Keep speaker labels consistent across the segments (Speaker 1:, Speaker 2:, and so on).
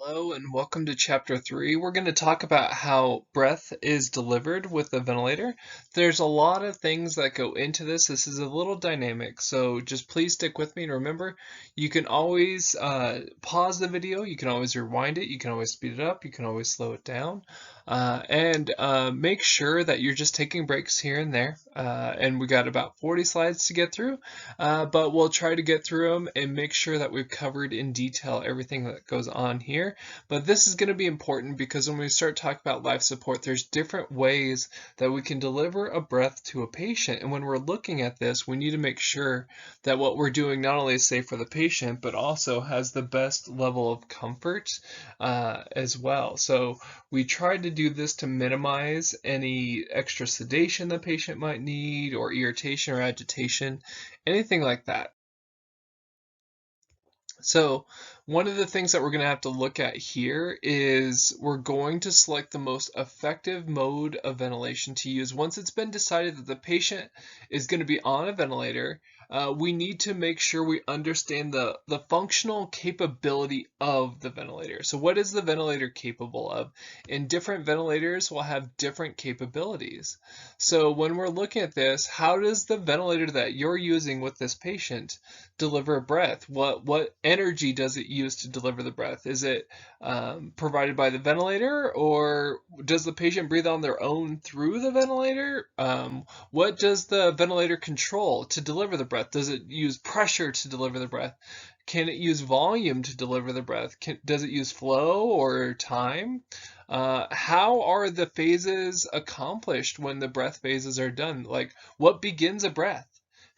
Speaker 1: Hello and welcome to Chapter 3. We're going to talk about how breath is delivered with the ventilator. There's a lot of things that go into this. This is a little dynamic, so just please stick with me. And remember, you can always pause the video, you can always rewind it, you can always speed it up, you can always slow it down. And make sure that you're just taking breaks here and there. And we got about 40 slides to get through, but we'll try to get through them and make sure that we've covered in detail everything that goes on here. But this is going to be important because when we start talking about life support, there's different ways that we can deliver a breath to a patient. And when we're looking at this, we need to make sure that what we're doing not only is safe for the patient, but also has the best level of comfort as well. So we tried to do this to minimize any extra sedation the patient might need, or irritation or agitation, anything like that. So one of the things that we're going to have to look at here is we're going to select the most effective mode of ventilation to use. Once it's been decided that the patient is going to be on a ventilator, we need to make sure we understand the functional capability of the ventilator. So what is the ventilator capable of? And different ventilators will have different capabilities. So when we're looking at this, how does the ventilator that you're using with this patient deliver breath? What energy does it use to deliver the breath? Is it provided by the ventilator, or does the patient breathe on their own through the ventilator? What does the ventilator control to deliver the breath? Does it use pressure to deliver the breath? Can it use volume to deliver the breath? Does it use flow or time? How are the phases accomplished when the breath phases are done? Like, what begins a breath?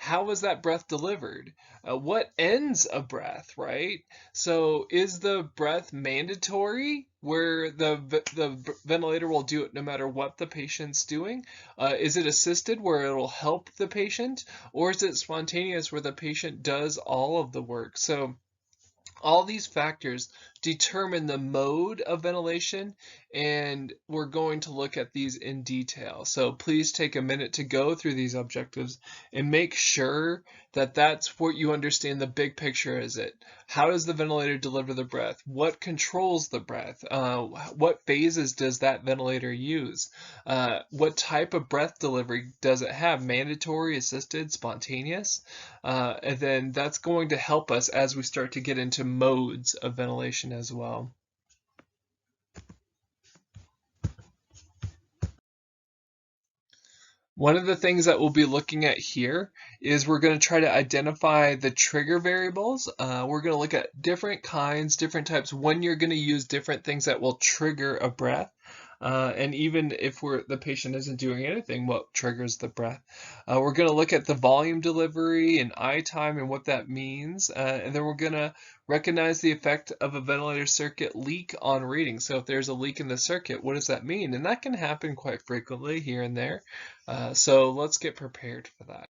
Speaker 1: How is that breath delivered? What ends a breath, right? So is the breath mandatory where the ventilator will do it no matter what the patient's doing? Is it assisted where it'll help the patient? Or is it spontaneous where the patient does all of the work? So all these factors determine the mode of ventilation, and we're going to look at these in detail. So please take a minute to go through these objectives and make sure that that's what you understand the big picture is it. How does the ventilator deliver the breath? What controls the breath? What phases does that ventilator use? What type of breath delivery does it have? Mandatory, assisted, spontaneous? And then that's going to help us as we start to get into modes of ventilation as well. One of the things that we'll be looking at here is we're going to try to identify the trigger variables. We're going to look at different kinds, different types, when you're going to use different things that will trigger a breath. And even if the patient isn't doing anything, what triggers the breath. We're going to look at the volume delivery and eye time and what that means. And then we're going to recognize the effect of a ventilator circuit leak on reading. So if there's a leak in the circuit, what does that mean? And that can happen quite frequently here and there. So let's get prepared for that.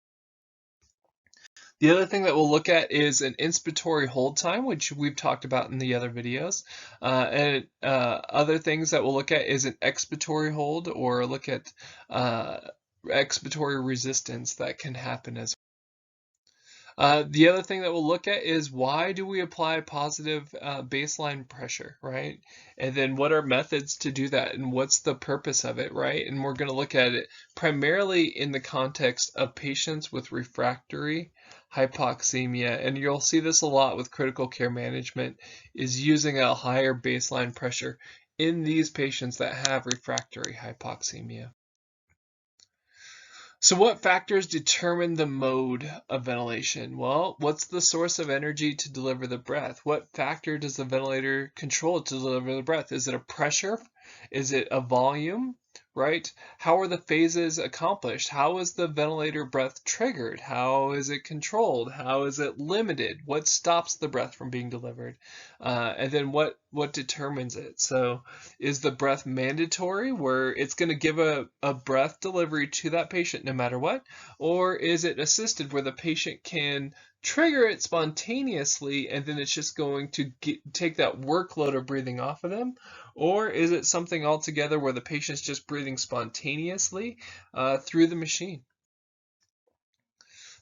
Speaker 1: The other thing that we'll look at is an inspiratory hold time, which we've talked about in the other videos. And other things that we'll look at is an expiratory hold, or look at expiratory resistance that can happen as well. The other thing that we'll look at is why do we apply positive baseline pressure, right? And then what are methods to do that, and what's the purpose of it, right? And we're going to look at it primarily in the context of patients with refractory hypoxemia, and you'll see this a lot with critical care management, is using a higher baseline pressure in these patients that have refractory hypoxemia. So what factors determine the mode of ventilation? Well, what's the source of energy to deliver the breath? What factor does the ventilator control to deliver the breath? Is it a pressure? Is it a volume? Right? How are the phases accomplished? How is the ventilator breath triggered? How is it controlled? How is it limited? What stops the breath from being delivered? And then what determines it? So is the breath mandatory, where it's going to give a breath delivery to that patient no matter what? Or is it assisted, where the patient can trigger it spontaneously and then it's just going to take that workload of breathing off of them? Or is it something altogether where the patient's just breathing spontaneously through the machine?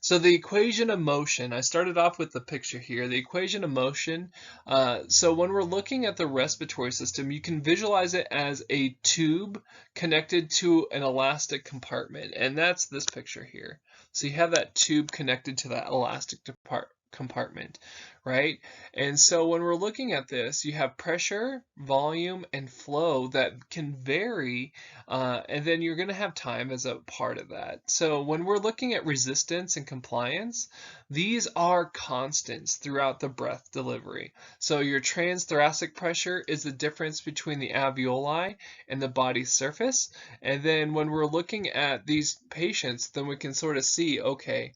Speaker 1: So the equation of motion, I started off with the picture here. The equation of motion, so when we're looking at the respiratory system, you can visualize it as a tube connected to an elastic compartment, and that's this picture here. So you have that tube connected to that elastic compartment, right? And so when we're looking at this, you have pressure, volume, and flow that can vary, and then you're going to have time as a part of that. So when we're looking at resistance and compliance, these are constants throughout the breath delivery. So your transthoracic pressure is the difference between the alveoli and the body's surface. And then when we're looking at these patients, then we can sort of see, okay,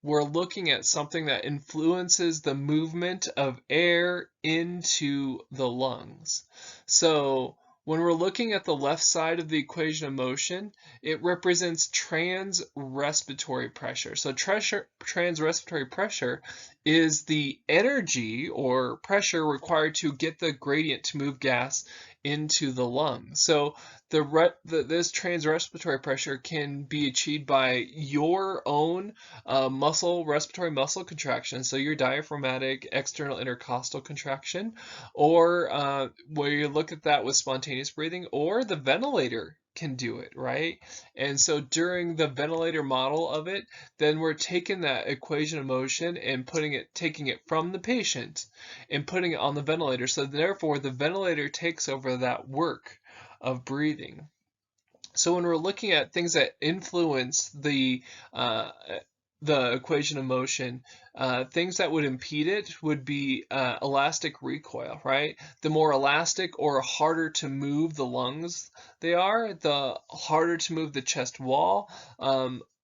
Speaker 1: we're looking at something that influences the movement of air into the lungs. So when we're looking at the left side of the equation of motion, it represents trans-respiratory pressure. So trans-respiratory pressure is the energy or pressure required to get the gradient to move gas into the lung. So this trans-respiratory pressure can be achieved by your own respiratory muscle contraction, so your diaphragmatic external intercostal contraction, or where you look at that with spontaneous breathing, or the ventilator can do it, right? And so during the ventilator model of it, then we're taking that equation of motion and taking it from the patient and putting it on the ventilator. So therefore, the ventilator takes over that work of breathing. So when we're looking at things that influence uh, the equation of motion, things that would impede it would be elastic recoil, right? The more elastic or harder to move the lungs they are, the harder to move the chest wall.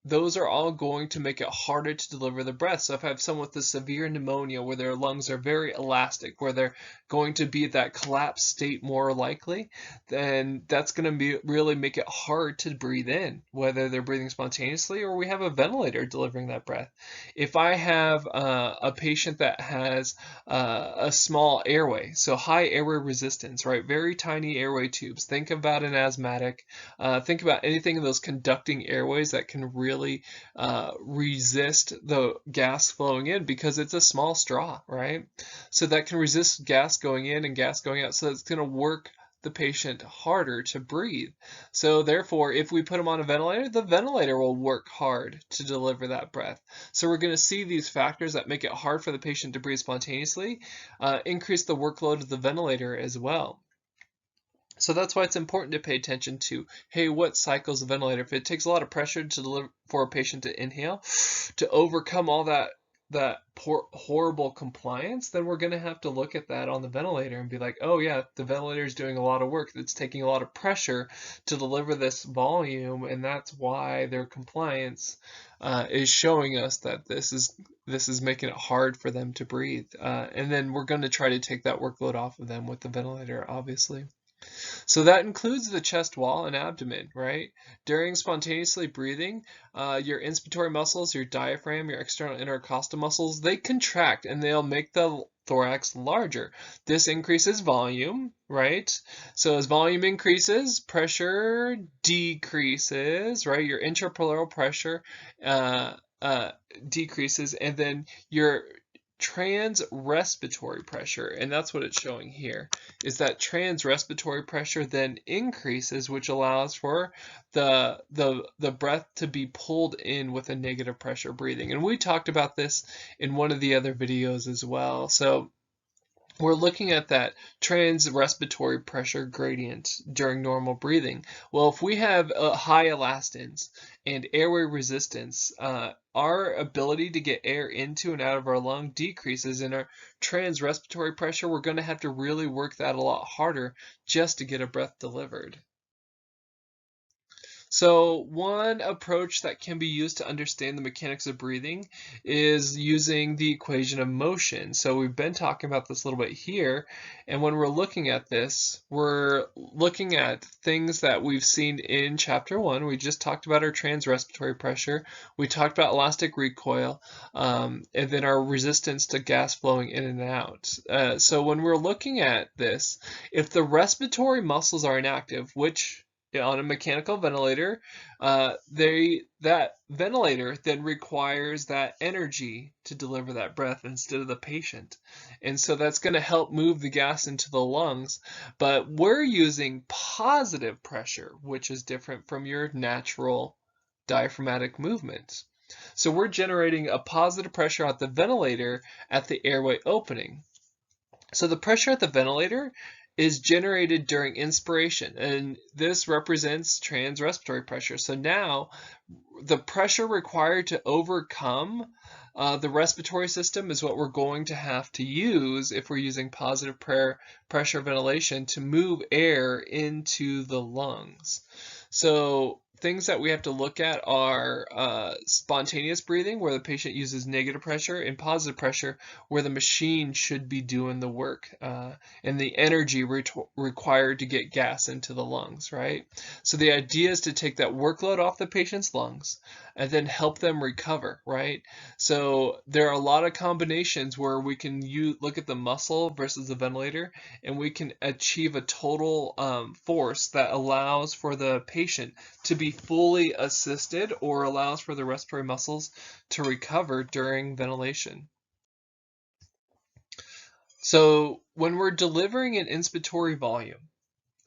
Speaker 1: Those are all going to make it harder to deliver the breath. So if I have someone with a severe pneumonia where their lungs are very elastic, where they're going to be at that collapsed state more likely, then that's going to really make it hard to breathe in, whether they're breathing spontaneously or we have a ventilator delivering that breath. If I have a patient that has a small airway, so high airway resistance, right? Very tiny airway tubes. Think about an asthmatic. Think about anything in those conducting airways that can really resist the gas flowing in because it's a small straw, right? So that can resist gas going in and gas going out. So it's going to work the patient harder to breathe. So therefore, if we put them on a ventilator, the ventilator will work hard to deliver that breath. So we're going to see these factors that make it hard for the patient to breathe spontaneously, increase the workload of the ventilator as well. So that's why it's important to pay attention to, hey, what cycles the ventilator? If it takes a lot of pressure to deliver for a patient to inhale, to overcome all that horrible compliance, then we're going to have to look at that on the ventilator and be like, oh yeah, the ventilator is doing a lot of work. It's taking a lot of pressure to deliver this volume, and that's why their compliance is showing us that this is making it hard for them to breathe. And then we're going to try to take that workload off of them with the ventilator, obviously. So that includes the chest wall and abdomen, right? During spontaneously breathing, your inspiratory muscles, your diaphragm, your external intercostal muscles, they contract and they'll make the thorax larger. This increases volume, right? So as volume increases, pressure decreases, right? Your intrapleural pressure decreases, and then your trans-respiratory pressure, and that's what it's showing here, is that trans-respiratory pressure then increases, which allows for the breath to be pulled in with a negative pressure breathing. And we talked about this in one of the other videos as well. So we're looking at that trans-respiratory pressure gradient during normal breathing. Well, if we have high elastance and airway resistance, our ability to get air into and out of our lung decreases, and our trans-respiratory pressure, we're going to have to really work that a lot harder just to get a breath delivered. So one approach that can be used to understand the mechanics of breathing is using the equation of motion. So we've been talking about this a little bit here, and when we're looking at this, we're looking at things that we've seen in chapter 1. We just talked about our trans-respiratory pressure. We talked about elastic recoil, and then our resistance to gas flowing in and out. So when we're looking at this, if the respiratory muscles are inactive, which on a mechanical ventilator, that ventilator then requires that energy to deliver that breath instead of the patient. And so that's going to help move the gas into the lungs. But we're using positive pressure, which is different from your natural diaphragmatic movement. So we're generating a positive pressure at the ventilator at the airway opening. So the pressure at the ventilator is generated during inspiration, and this represents transrespiratory pressure. So now the pressure required to overcome the respiratory system is what we're going to have to use if we're using positive pressure ventilation to move air into the lungs. So things that we have to look at are spontaneous breathing, where the patient uses negative pressure, and positive pressure, where the machine should be doing the work and the energy required to get gas into the lungs, right? So the idea is to take that workload off the patient's lungs and then help them recover, right? So there are a lot of combinations where we can look at the muscle versus the ventilator, and we can achieve a total force that allows for the patient to be fully assisted or allows for the respiratory muscles to recover during ventilation. So when we're delivering an inspiratory volume,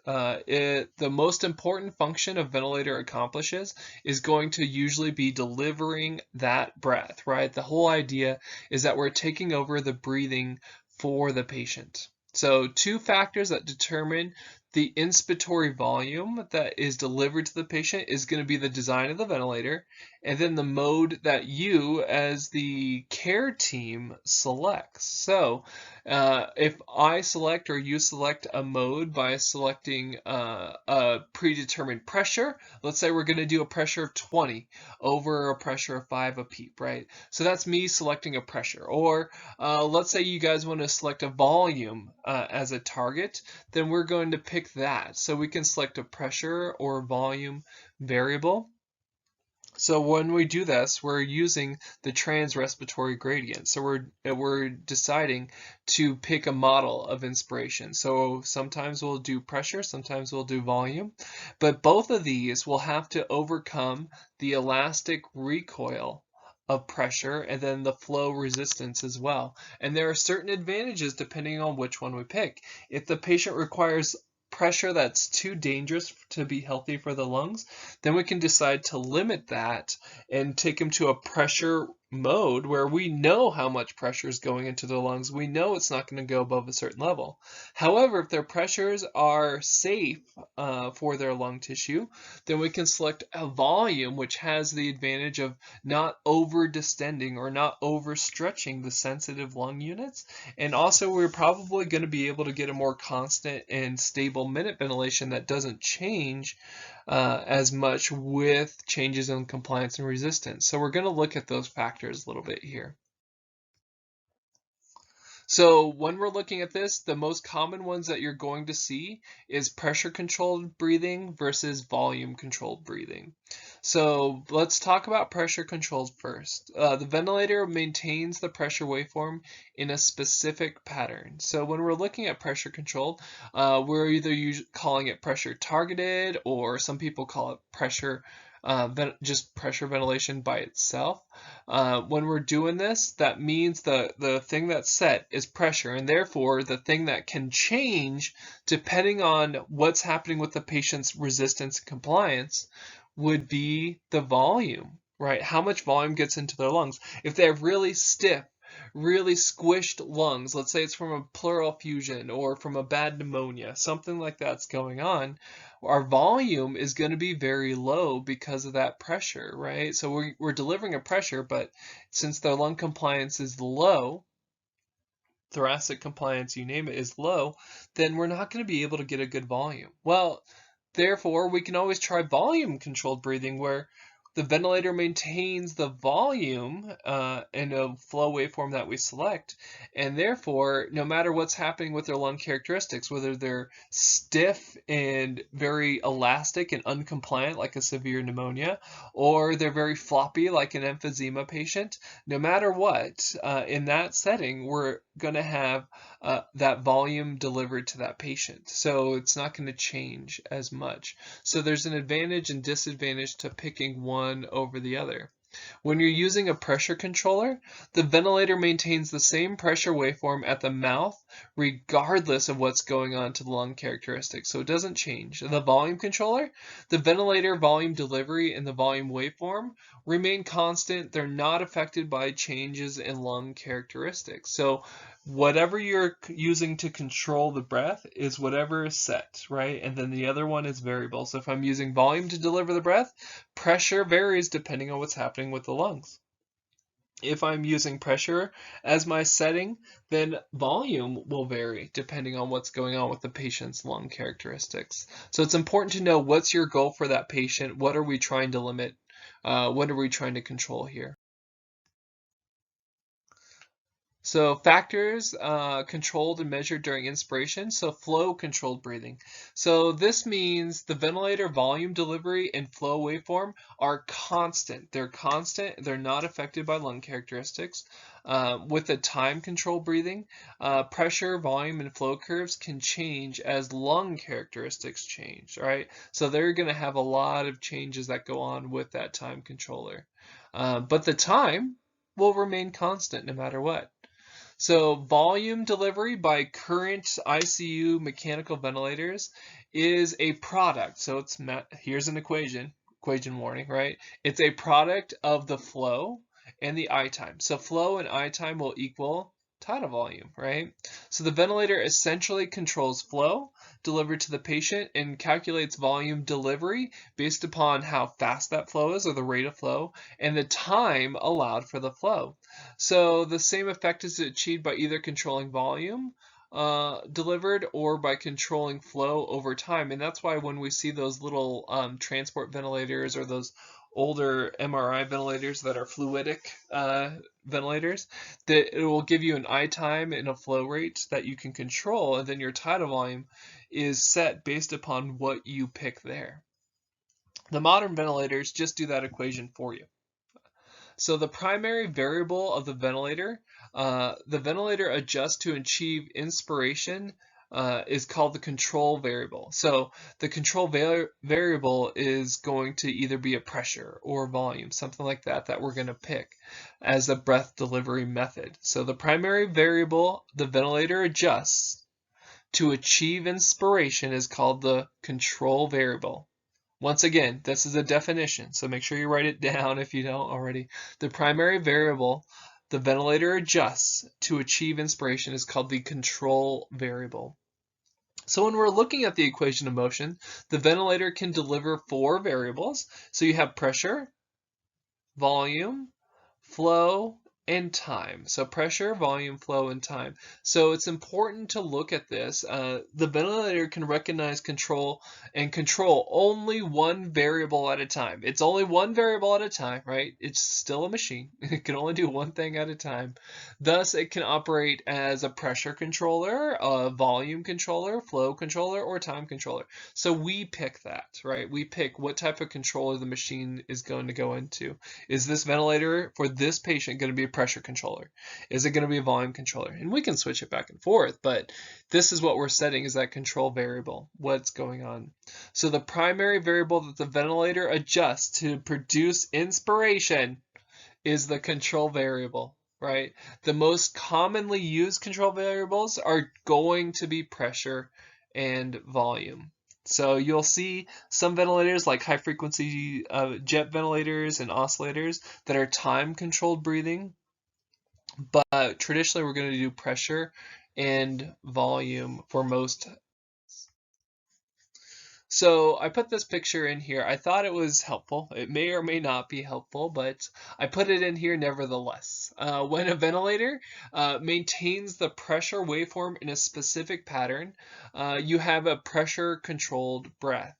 Speaker 1: the most important function a ventilator accomplishes is going to usually be delivering that breath, right? The whole idea is that we're taking over the breathing for the patient. So two factors that determine the inspiratory volume that is delivered to the patient is going to be the design of the ventilator and then the mode that you as the care team selects. So if I select or you select a mode by selecting a predetermined pressure, let's say we're going to do a pressure of 20 over a pressure of 5 a PEEP, right? So that's me selecting a pressure. Or let's say you guys want to select a volume as a target, then we're going to pick that. So we can select a pressure or volume variable. So when we do this, we're using the transrespiratory gradient. So we're deciding to pick a model of inspiration. So sometimes we'll do pressure, sometimes we'll do volume, but both of these will have to overcome the elastic recoil of pressure and then the flow resistance as well. And there are certain advantages depending on which one we pick. If the patient requires pressure that's too dangerous to be healthy for the lungs, then we can decide to limit that and take them to a pressure mode where we know how much pressure is going into the lungs. We know it's not going to go above a certain level. However, if their pressures are safe for their lung tissue, then we can select a volume which has the advantage of not over distending or not overstretching the sensitive lung units. And also we're probably going to be able to get a more constant and stable minute ventilation that doesn't change as much with changes in compliance and resistance. So we're going to look at those factors a little bit here. So when we're looking at this, the most common ones that you're going to see is pressure controlled breathing versus volume controlled breathing. So let's talk about pressure controlled first. The ventilator maintains the pressure waveform in a specific pattern. So when we're looking at pressure controlled, we're either calling it pressure targeted, or some people call it just pressure ventilation by itself. When we're doing this, that means the thing that's set is pressure, and therefore the thing that can change depending on what's happening with the patient's resistance and compliance would be the volume, right? How much volume gets into their lungs. If they have really stiff, really squished lungs, let's say it's from a pleural effusion or from a bad pneumonia, something like that's going on, our volume is going to be very low because of that pressure, right? So we're delivering a pressure, but since their lung compliance is low, thoracic compliance, you name it, is low, then we're not going to be able to get a good volume. Well, therefore, we can always try volume controlled breathing, where the ventilator maintains the volume in a flow waveform that we select, and therefore, no matter what's happening with their lung characteristics, whether they're stiff and very elastic and uncompliant like a severe pneumonia, or they're very floppy like an emphysema patient, no matter what, in that setting, we're going to have that volume delivered to that patient. So it's not going to change as much. So there's an advantage and disadvantage to picking one over the other. When you're using a pressure controller, the ventilator maintains the same pressure waveform at the mouth regardless of what's going on to the lung characteristics, so it doesn't change. The volume controller, the ventilator volume delivery and the volume waveform remain constant. They're not affected by changes in lung characteristics. So whatever you're using to control the breath is whatever is set, right? And then the other one is variable. So if I'm using volume to deliver the breath, pressure varies depending on what's happening with the lungs. If I'm using pressure as my setting, then volume will vary depending on what's going on with the patient's lung characteristics. So it's important to know what's your goal for that patient. What are we trying to limit? What are we trying to control here? So factors controlled and measured during inspiration, so flow controlled breathing. So this means the ventilator volume delivery and flow waveform are constant. They're constant, they're not affected by lung characteristics. With the time controlled breathing, pressure, volume, and flow curves can change as lung characteristics change, right? So they're going to have a lot of changes that go on with that time controller. But the time will remain constant no matter what. So volume delivery by current ICU mechanical ventilators is a product. So here's an equation warning, right? It's a product of the flow and the I time. So flow and I time will equal tidal volume, right? So the ventilator essentially controls flow delivered to the patient and calculates volume delivery based upon how fast that flow is, or the rate of flow, and the time allowed for the flow. So the same effect is achieved by either controlling volume delivered or by controlling flow over time. And that's why when we see those little transport ventilators or those older MRI ventilators that are fluidic ventilators, that it will give you an I time and a flow rate that you can control, and then your tidal volume is set based upon what you pick there. The modern ventilators just do that equation for you. So the primary variable of the ventilator adjusts to achieve inspiration is called the control variable. So the control variable is going to either be a pressure or volume, something like that, that we're going to pick as a breath delivery method. So the primary variable the ventilator adjusts to achieve inspiration is called the control variable. Once again, this is a definition, so make sure you write it down if you don't already. The primary variable the ventilator adjusts to achieve inspiration is called the control variable. So when we're looking at the equation of motion, the ventilator can deliver 4 variables. So you have pressure, volume, flow, and time. So pressure, volume, flow, and time. So it's important to look at this. The ventilator can recognize control only one variable at a time. It's only one variable at a time, right? It's still a machine. It can only do one thing at a time. Thus, it can operate as a pressure controller, a volume controller, flow controller, or time controller. So we pick that, right? We pick what type of controller the machine is going to go into. Is this ventilator for this patient going to be a pressure controller? Is it going to be a volume controller? And we can switch it back and forth, but this is what we're setting, is that control variable, what's going on. So the primary variable that the ventilator adjusts to produce inspiration is the control variable, right? The most commonly used control variables are going to be pressure and volume. So you'll see some ventilators like high frequency jet ventilators and oscillators that are time controlled breathing, but traditionally we're going to do pressure and volume for most. So I put this picture in here. I thought it was helpful. It may or may not be helpful, but I put it in here nevertheless. When a ventilator maintains the pressure waveform in a specific pattern, you have a pressure controlled breath.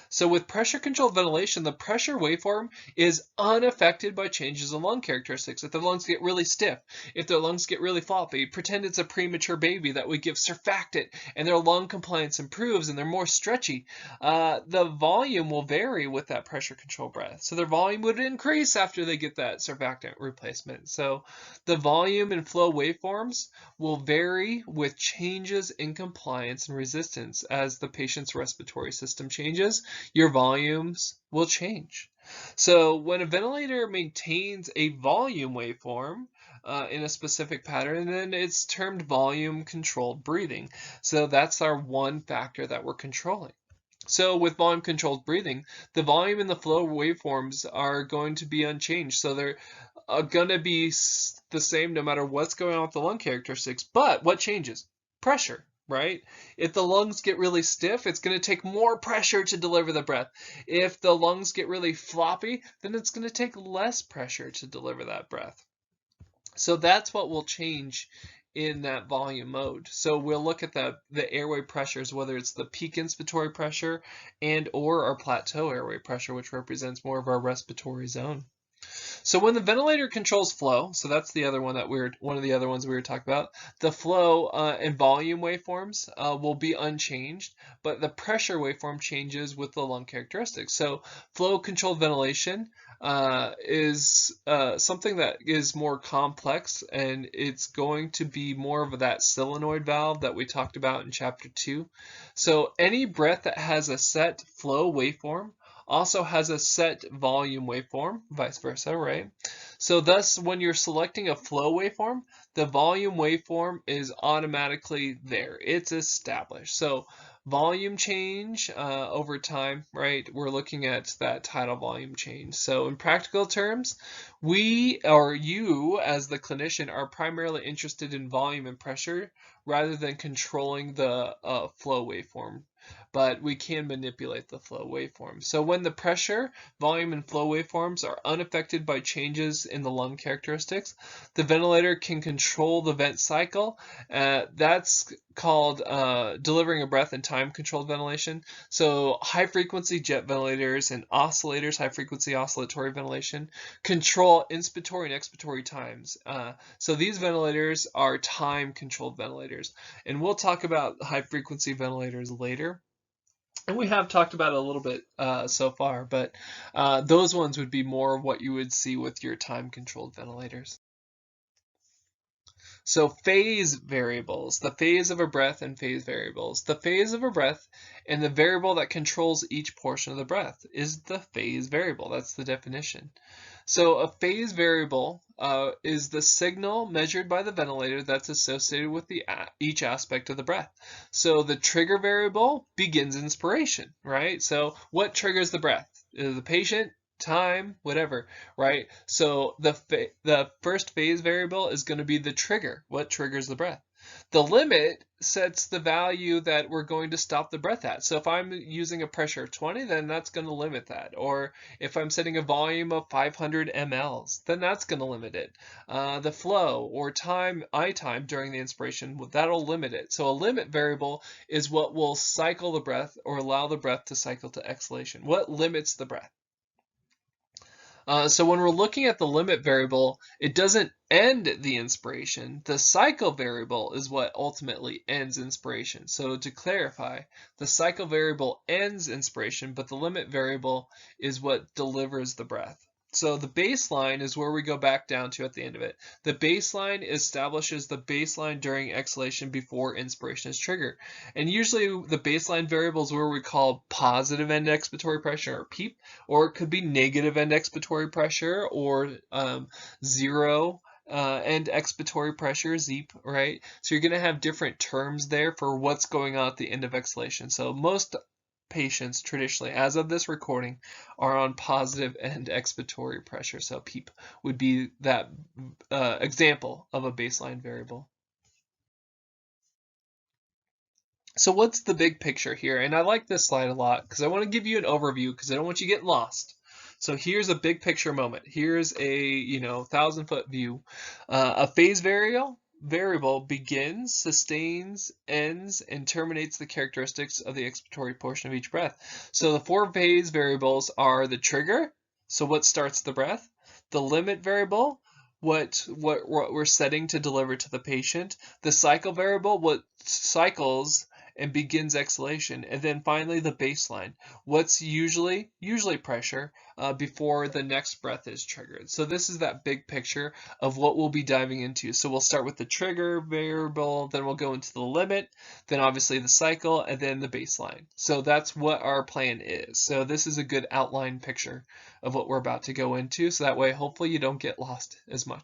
Speaker 1: So with pressure-controlled ventilation, the pressure waveform is unaffected by changes in lung characteristics. If the lungs get really stiff, if their lungs get really floppy, pretend it's a premature baby that we give surfactant and their lung compliance improves and they're more stretchy. The volume will vary with that pressure-controlled breath. So their volume would increase after they get that surfactant replacement. So the volume and flow waveforms will vary with changes in compliance and resistance. As the patient's respiratory system changes, your volumes will change. So when a ventilator maintains a volume waveform in a specific pattern, then it's termed volume controlled breathing. So that's our one factor that we're controlling. So with volume controlled breathing, the volume and the flow waveforms are going to be unchanged. So they're going to be the same no matter what's going on with the lung characteristics. But what changes? Pressure, right? If the lungs get really stiff, it's going to take more pressure to deliver the breath. If the lungs get really floppy, then it's going to take less pressure to deliver that breath. So that's what will change in that volume mode. So we'll look at the airway pressures, whether it's the peak inspiratory pressure and or our plateau airway pressure, which represents more of our respiratory zone. So when the ventilator controls flow, so that's the other one that one of the other ones we were talking about, the flow and volume waveforms will be unchanged, but the pressure waveform changes with the lung characteristics. So flow controlled ventilation is something that is more complex, and it's going to be more of that solenoid valve that we talked about in chapter 2. So any breath that has a set flow waveform also has a set volume waveform, vice versa, right? So thus, when you're selecting a flow waveform, the volume waveform is automatically there. It's established. So volume change over time, right? We're looking at that tidal volume change. So in practical terms, we or you as the clinician are primarily interested in volume and pressure rather than controlling the flow waveform. But we can manipulate the flow waveform. So when the pressure, volume, and flow waveforms are unaffected by changes in the lung characteristics, the ventilator can control the vent cycle. That's called delivering a breath in time-controlled ventilation. So high-frequency jet ventilators and oscillators, high-frequency oscillatory ventilation, control inspiratory and expiratory times. So these ventilators are time-controlled ventilators. And we'll talk about high-frequency ventilators later. And we have talked about it a little bit so far, but those ones would be more of what you would see with your time-controlled ventilators. So phase variables, the phase of a breath and phase variables. The phase of a breath and the variable that controls each portion of the breath is the phase variable. That's the definition. So a phase variable is the signal measured by the ventilator that's associated with each aspect of the breath. So the trigger variable begins inspiration, right? So what triggers the breath? The patient, time, whatever, right? So the first phase variable is going to be the trigger. What triggers the breath? The limit sets the value that we're going to stop the breath at. So if I'm using a pressure of 20, then that's going to limit that. Or if I'm setting a volume of 500 mLs, then that's going to limit it. The flow or time, I time during the inspiration, that'll limit it. So a limit variable is what will cycle the breath or allow the breath to cycle to exhalation. What limits the breath? So when we're looking at the limit variable, it doesn't end the inspiration. The cycle variable is what ultimately ends inspiration. So to clarify, the cycle variable ends inspiration, but the limit variable is what delivers the breath. So the baseline is where we go back down to at the end of it. The baseline establishes the baseline during exhalation before inspiration is triggered. And usually the baseline variable is where we call positive end expiratory pressure, or PEEP, or it could be negative end expiratory pressure, or zero end expiratory pressure, ZEEP, right? So you're going to have different terms there for what's going on at the end of exhalation. So most patients traditionally, as of this recording, are on positive end expiratory pressure. So PEEP would be that example of a baseline variable. So what's the big picture here? And I like this slide a lot because I want to give you an overview because I don't want you getting lost. So here's a big picture moment. Here's a 1,000-foot view. A phase variable variable begins, sustains, ends, and terminates the characteristics of the expiratory portion of each breath. So the 4 phase variables are the trigger, so what starts the breath, the limit variable, what we're setting to deliver to the patient, the cycle variable, what cycles and begins exhalation, and then finally the baseline, what's usually pressure before the next breath is triggered. So this is that big picture of what we'll be diving into. So we'll start with the trigger variable, then we'll go into the limit, then obviously the cycle, and then the baseline. So that's what our plan is. So this is a good outline picture of what we're about to go into, so that way hopefully you don't get lost as much.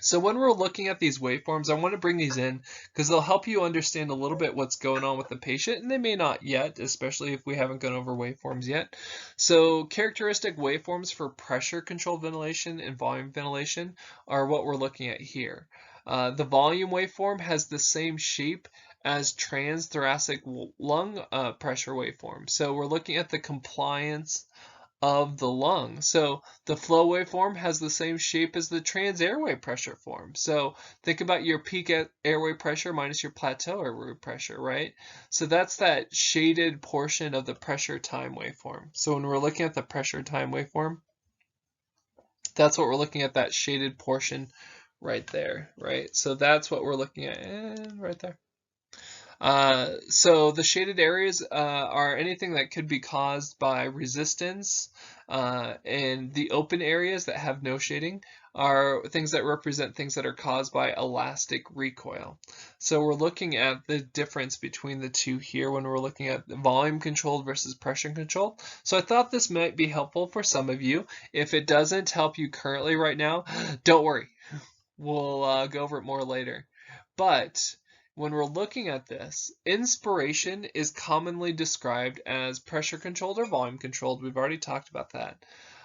Speaker 1: So when we're looking at these waveforms, I want to bring these in because they'll help you understand a little bit what's going on with the patient, and they may not yet, especially if we haven't gone over waveforms yet. So characteristic waveforms for pressure-controlled ventilation and volume ventilation are what we're looking at here. The volume waveform has the same shape as transthoracic lung pressure waveform. So we're looking at the compliance of the lung. So the flow waveform has the same shape as the trans-airway pressure form. So think about your peak airway pressure minus your plateau airway pressure, right? So that's that shaded portion of the pressure time waveform. So when we're looking at the pressure time waveform, that's what we're looking at, that shaded portion right there, right? So that's what we're looking at, and right there. So the shaded areas are anything that could be caused by resistance, and the open areas that have no shading are things that represent things that are caused by elastic recoil. So we're looking at the difference between the two here when we're looking at volume controlled versus pressure controlled. So I thought this might be helpful for some of you. If it doesn't help you currently right now, don't worry. We'll go over it more later. But when we're looking at this, inspiration is commonly described as pressure controlled or volume controlled. We've already talked about that.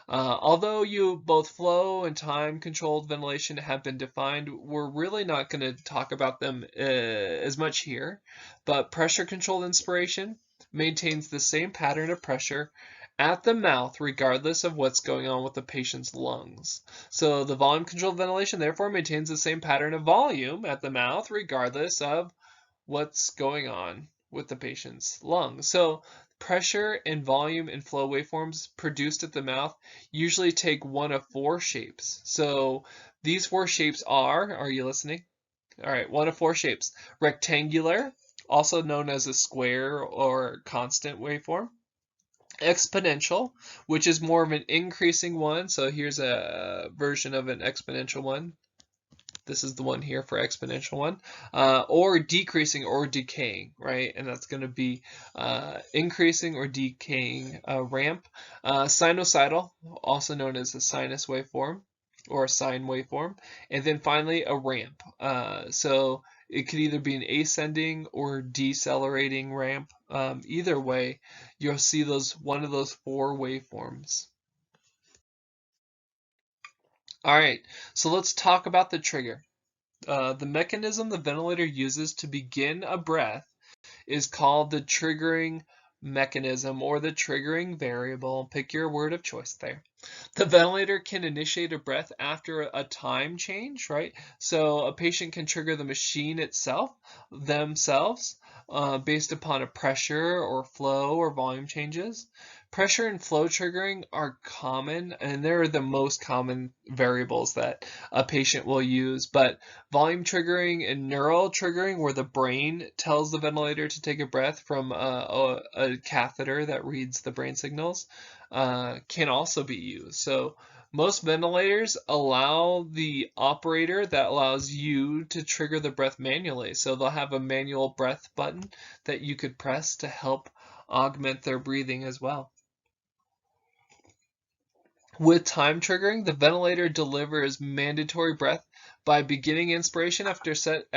Speaker 1: Although both flow and time controlled ventilation have been defined, we're really not going to talk about them as much here. But pressure controlled inspiration maintains the same pattern of pressure at the mouth regardless of what's going on with the patient's lungs. So the volume controlled ventilation therefore maintains the same pattern of volume at the mouth regardless of what's going on with the patient's lungs. So pressure and volume and flow waveforms produced at the mouth usually take one of 4 shapes. So these 4 shapes are you listening? All right, one of 4 shapes. Rectangular, also known as a square or constant waveform. Exponential, which is more of an increasing one. So here's a version of an exponential one. This is the one here for exponential one, or decreasing or decaying, right? And that's going to be increasing or decaying ramp. Sinusoidal, also known as a sinus waveform or a sine waveform. And then finally a ramp. So it could either be an ascending or decelerating ramp. Either way, you'll see one of those 4 waveforms. All right, so let's talk about the trigger. The mechanism the ventilator uses to begin a breath is called the triggering mechanism or the triggering variable. Pick your word of choice there. The ventilator can initiate a breath after a time change, right? So a patient can trigger the machine themselves, based upon a pressure or flow or volume changes. Pressure and flow triggering are common, and they're the most common variables that a patient will use. But volume triggering and neural triggering, where the brain tells the ventilator to take a breath from a catheter that reads the brain signals, can also be used. So most ventilators allow the operator that allows you to trigger the breath manually. So they'll have a manual breath button that you could press to help augment their breathing as well. With time triggering, the ventilator delivers mandatory breath by beginning inspiration after set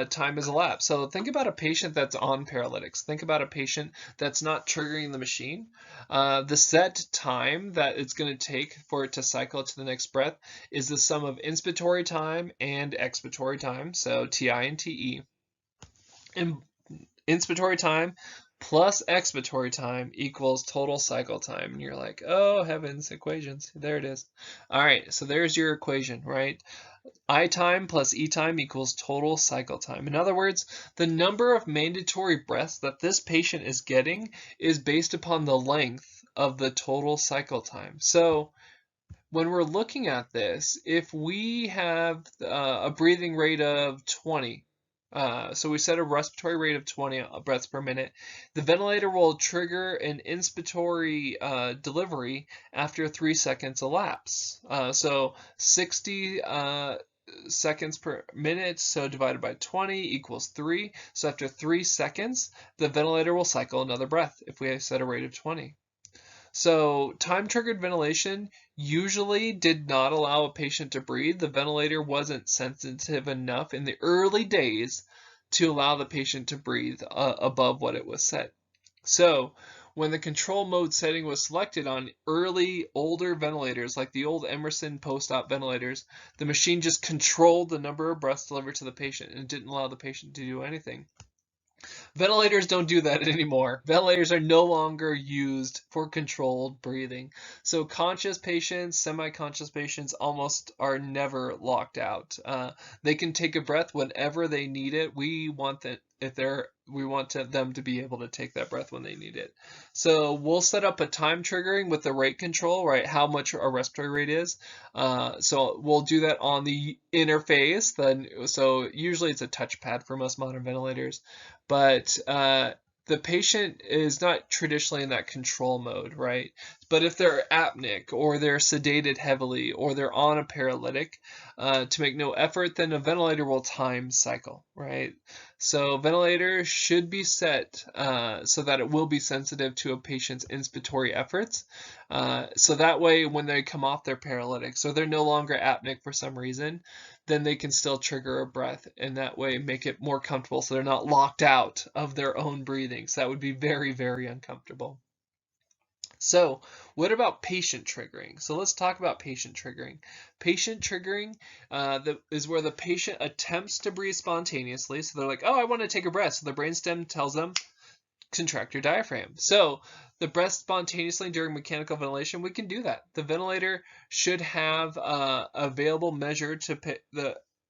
Speaker 1: time has elapsed. So think about a patient that's on paralytics. Think about a patient that's not triggering the machine. The set time that it's going to take for it to cycle to the next breath is the sum of inspiratory time and expiratory time, so TI and TE. And inspiratory time plus expiratory time equals total cycle time. And you're like, oh heavens, equations. There it is. All right, so there's your equation, right? I time plus E time equals total cycle time. In other words, the number of mandatory breaths that this patient is getting is based upon the length of the total cycle time. So when we're looking at this, if we have a breathing rate of 20, so we set a respiratory rate of 20 breaths per minute, the ventilator will trigger an inspiratory delivery after 3 seconds elapse. So 60 seconds per minute, so divided by 20 equals 3. So after 3 seconds, the ventilator will cycle another breath if we set a rate of 20. So time-triggered ventilation usually did not allow a patient to breathe. The ventilator wasn't sensitive enough in the early days to allow the patient to breathe above what it was set. So when the control mode setting was selected on early older ventilators like the old Emerson post-op ventilators, the machine just controlled the number of breaths delivered to the patient and didn't allow the patient to do anything. Ventilators don't do that anymore. Ventilators are no longer used for controlled breathing. So conscious patients, semi-conscious patients almost are never locked out. They can take a breath whenever they need it. We want that them to be able to take that breath when they need it. So we'll set up a time triggering with the rate control, right? How much our respiratory rate is. So we'll do that on the interface. So usually it's a touchpad for most modern ventilators, but the patient is not traditionally in that control mode, right? But if they're apneic or they're sedated heavily or they're on a paralytic to make no effort, then a ventilator will time cycle, right? So ventilator should be set so that it will be sensitive to a patient's inspiratory efforts. So that way when they come off their paralytic, so they're no longer apneic for some reason, then they can still trigger a breath and that way make it more comfortable so they're not locked out of their own breathing. So that would be very, very uncomfortable. So what about patient triggering? So let's talk about patient triggering. Patient triggering is where the patient attempts to breathe spontaneously. So they're like, oh, I want to take a breath. So the brainstem tells them, contract your diaphragm. So the breath spontaneously during mechanical ventilation, we can do that. The ventilator should have available measure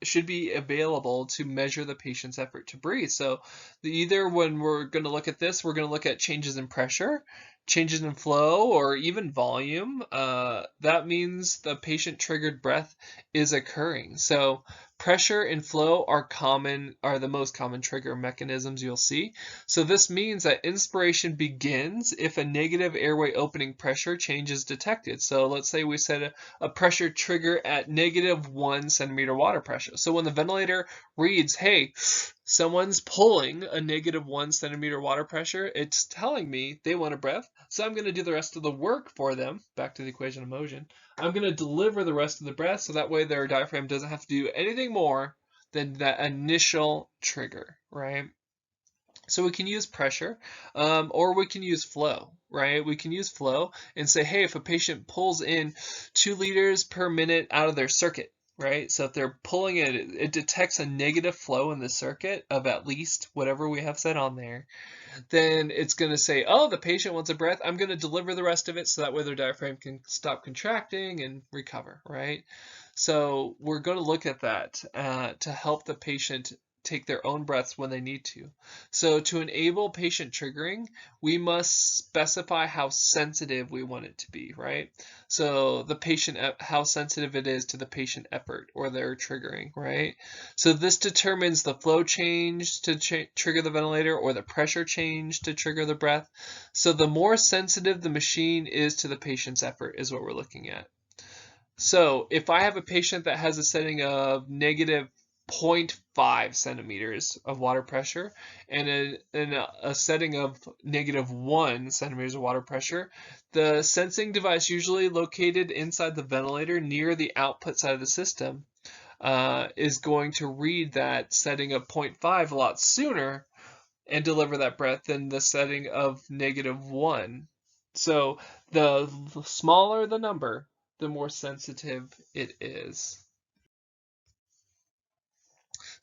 Speaker 1: should be available to measure the patient's effort to breathe. So either when we're going to look at this, we're going to look at changes in pressure, changes in flow, or even volume. That means the patient triggered breath is occurring. So pressure and flow are the most common trigger mechanisms you'll see. So this means that inspiration begins if a negative airway opening pressure change is detected. So let's say we set a pressure trigger at -1 centimeter water pressure. So when the ventilator reads, hey, someone's pulling a -1 centimeter water pressure, it's telling me they want a breath. So I'm going to do the rest of the work for them. Back to the equation of motion. I'm going to deliver the rest of the breath so that way their diaphragm doesn't have to do anything more than that initial trigger, right? So we can use pressure or we can use flow, right? We can use flow and say, hey, if a patient pulls in 2 liters per minute out of their circuit, right? So if they're pulling it detects a negative flow in the circuit of at least whatever we have set on there. Then it's going to say, oh, the patient wants a breath. I'm going to deliver the rest of it so that way their diaphragm can stop contracting and recover, right? So we're going to look at that to help the patient take their own breaths when they need to. So to enable patient triggering, we must specify how sensitive we want it to be, right? So the patient, how sensitive it is to the patient effort or their triggering, right? So this determines the flow change to trigger the ventilator or the pressure change to trigger the breath. So the more sensitive the machine is to the patient's effort is what we're looking at. So if I have a patient that has a setting of -0.5 centimeters of water pressure and a setting of -1 centimeters of water pressure, the sensing device usually located inside the ventilator near the output side of the system is going to read that setting of 0.5 a lot sooner and deliver that breath than the setting of -1. So the smaller the number, the more sensitive it is.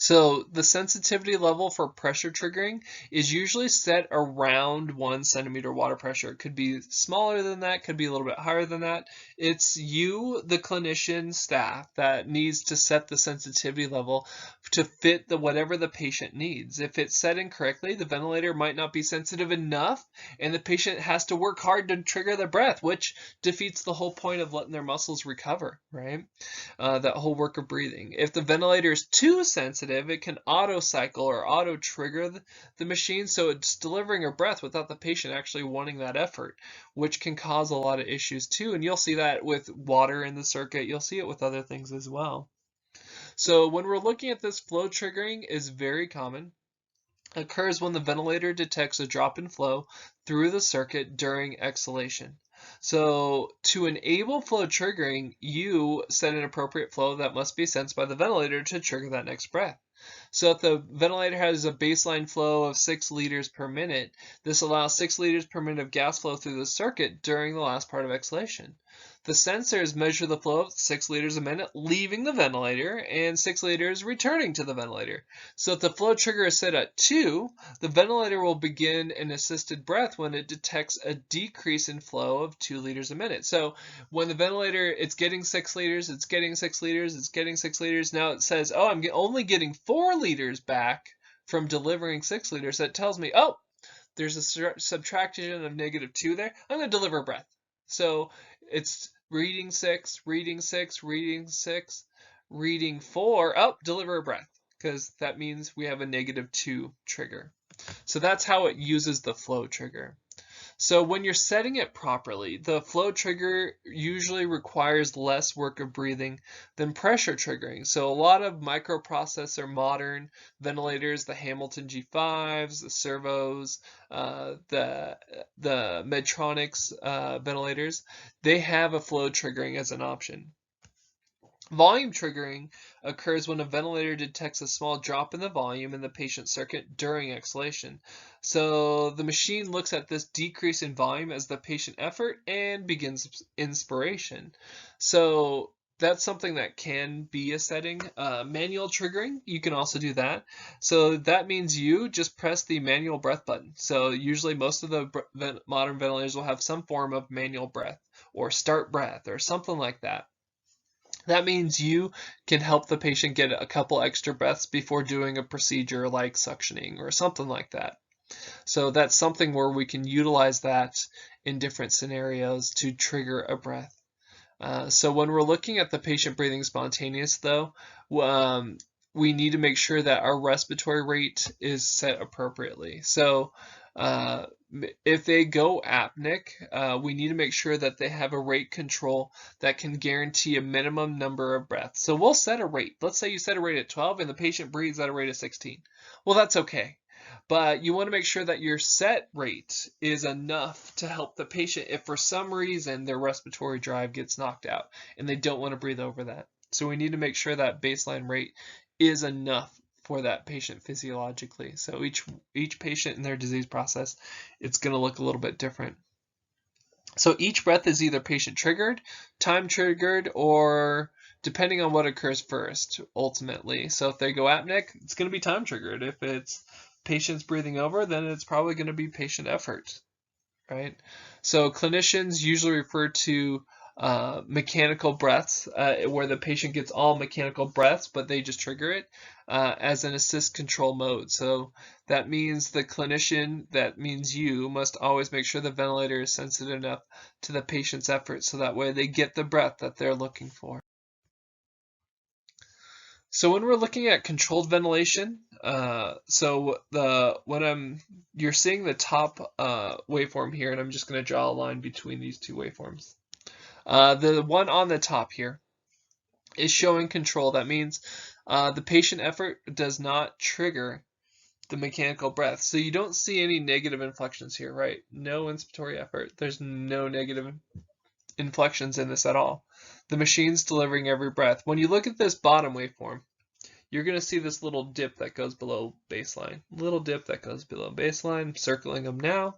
Speaker 1: So the sensitivity level for pressure triggering is usually set around 1 centimeter water pressure. It could be smaller than that, could be a little bit higher than that. It's you, the clinician staff, that needs to set the sensitivity level to fit whatever the patient needs. If it's set incorrectly, the ventilator might not be sensitive enough, and the patient has to work hard to trigger their breath, which defeats the whole point of letting their muscles recover, right? That whole work of breathing. If the ventilator is too sensitive, it can auto cycle or auto trigger the machine, so it's delivering a breath without the patient actually wanting that effort, which can cause a lot of issues too. And you'll see that with water in the circuit. You'll see it with other things as well. So when we're looking at this, flow triggering is very common. Occurs when the ventilator detects a drop in flow through the circuit during exhalation. So to enable flow triggering, you set an appropriate flow that must be sensed by the ventilator to trigger that next breath. So if the ventilator has a baseline flow of 6 liters per minute, this allows 6 liters per minute of gas flow through the circuit during the last part of exhalation. The sensors measure the flow of 6 liters a minute leaving the ventilator and 6 liters returning to the ventilator. So if the flow trigger is set at 2, the ventilator will begin an assisted breath when it detects a decrease in flow of 2 liters a minute. So when the ventilator, it's getting 6 liters, it's getting 6 liters, it's getting 6 liters. Now it says, oh, I'm only getting 4 liters back from delivering 6 liters. That tells me, oh, there's a subtraction of -2 there. I'm going to deliver a breath. So it's reading 6, reading 6, reading 6, reading 4. Oh, deliver a breath, because that means we have a -2 trigger. So that's how it uses the flow trigger. So when you're setting it properly, the flow trigger usually requires less work of breathing than pressure triggering. So a lot of microprocessor modern ventilators, the Hamilton G5s, the servos, the Medtronic's ventilators, they have a flow triggering as an option. Volume triggering occurs when a ventilator detects a small drop in the volume in the patient circuit during exhalation. So the machine looks at this decrease in volume as the patient effort and begins inspiration. So that's something that can be a setting. Manual triggering, you can also do that. So that means you just press the manual breath button. So usually most of the modern ventilators will have some form of manual breath or start breath or something like that. That means you can help the patient get a couple extra breaths before doing a procedure like suctioning or something like that. So that's something where we can utilize that in different scenarios to trigger a breath. So when we're looking at the patient breathing spontaneous, though, we need to make sure that our respiratory rate is set appropriately. So if they go apneic, we need to make sure that they have a rate control that can guarantee a minimum number of breaths. So we'll set a rate. Let's say you set a rate at 12 and the patient breathes at a rate of 16. Well, that's okay. But you want to make sure that your set rate is enough to help the patient if for some reason their respiratory drive gets knocked out and they don't want to breathe over that. So we need to make sure that baseline rate is enough for that patient physiologically. So each patient in their disease process, it's going to look a little bit different. So each breath is either patient triggered, time triggered, or depending on what occurs first, ultimately. So if they go apneic, it's going to be time triggered. If it's patients breathing over, then it's probably going to be patient effort, right? So clinicians usually refer to mechanical breaths, where the patient gets all mechanical breaths, but they just trigger it as an assist control mode. So that means the clinician, that means you, must always make sure the ventilator is sensitive enough to the patient's effort so that way they get the breath that they're looking for. So when we're looking at controlled ventilation, you're seeing the top waveform here, and I'm just going to draw a line between these two waveforms. The one on the top here is showing control. That means the patient effort does not trigger the mechanical breath. So you don't see any negative inflections here, right? No inspiratory effort. There's no negative inflections in this at all. The machine's delivering every breath. When you look at this bottom waveform, you're going to see this little dip that goes below baseline. Little dip that goes below baseline. I'm circling them now.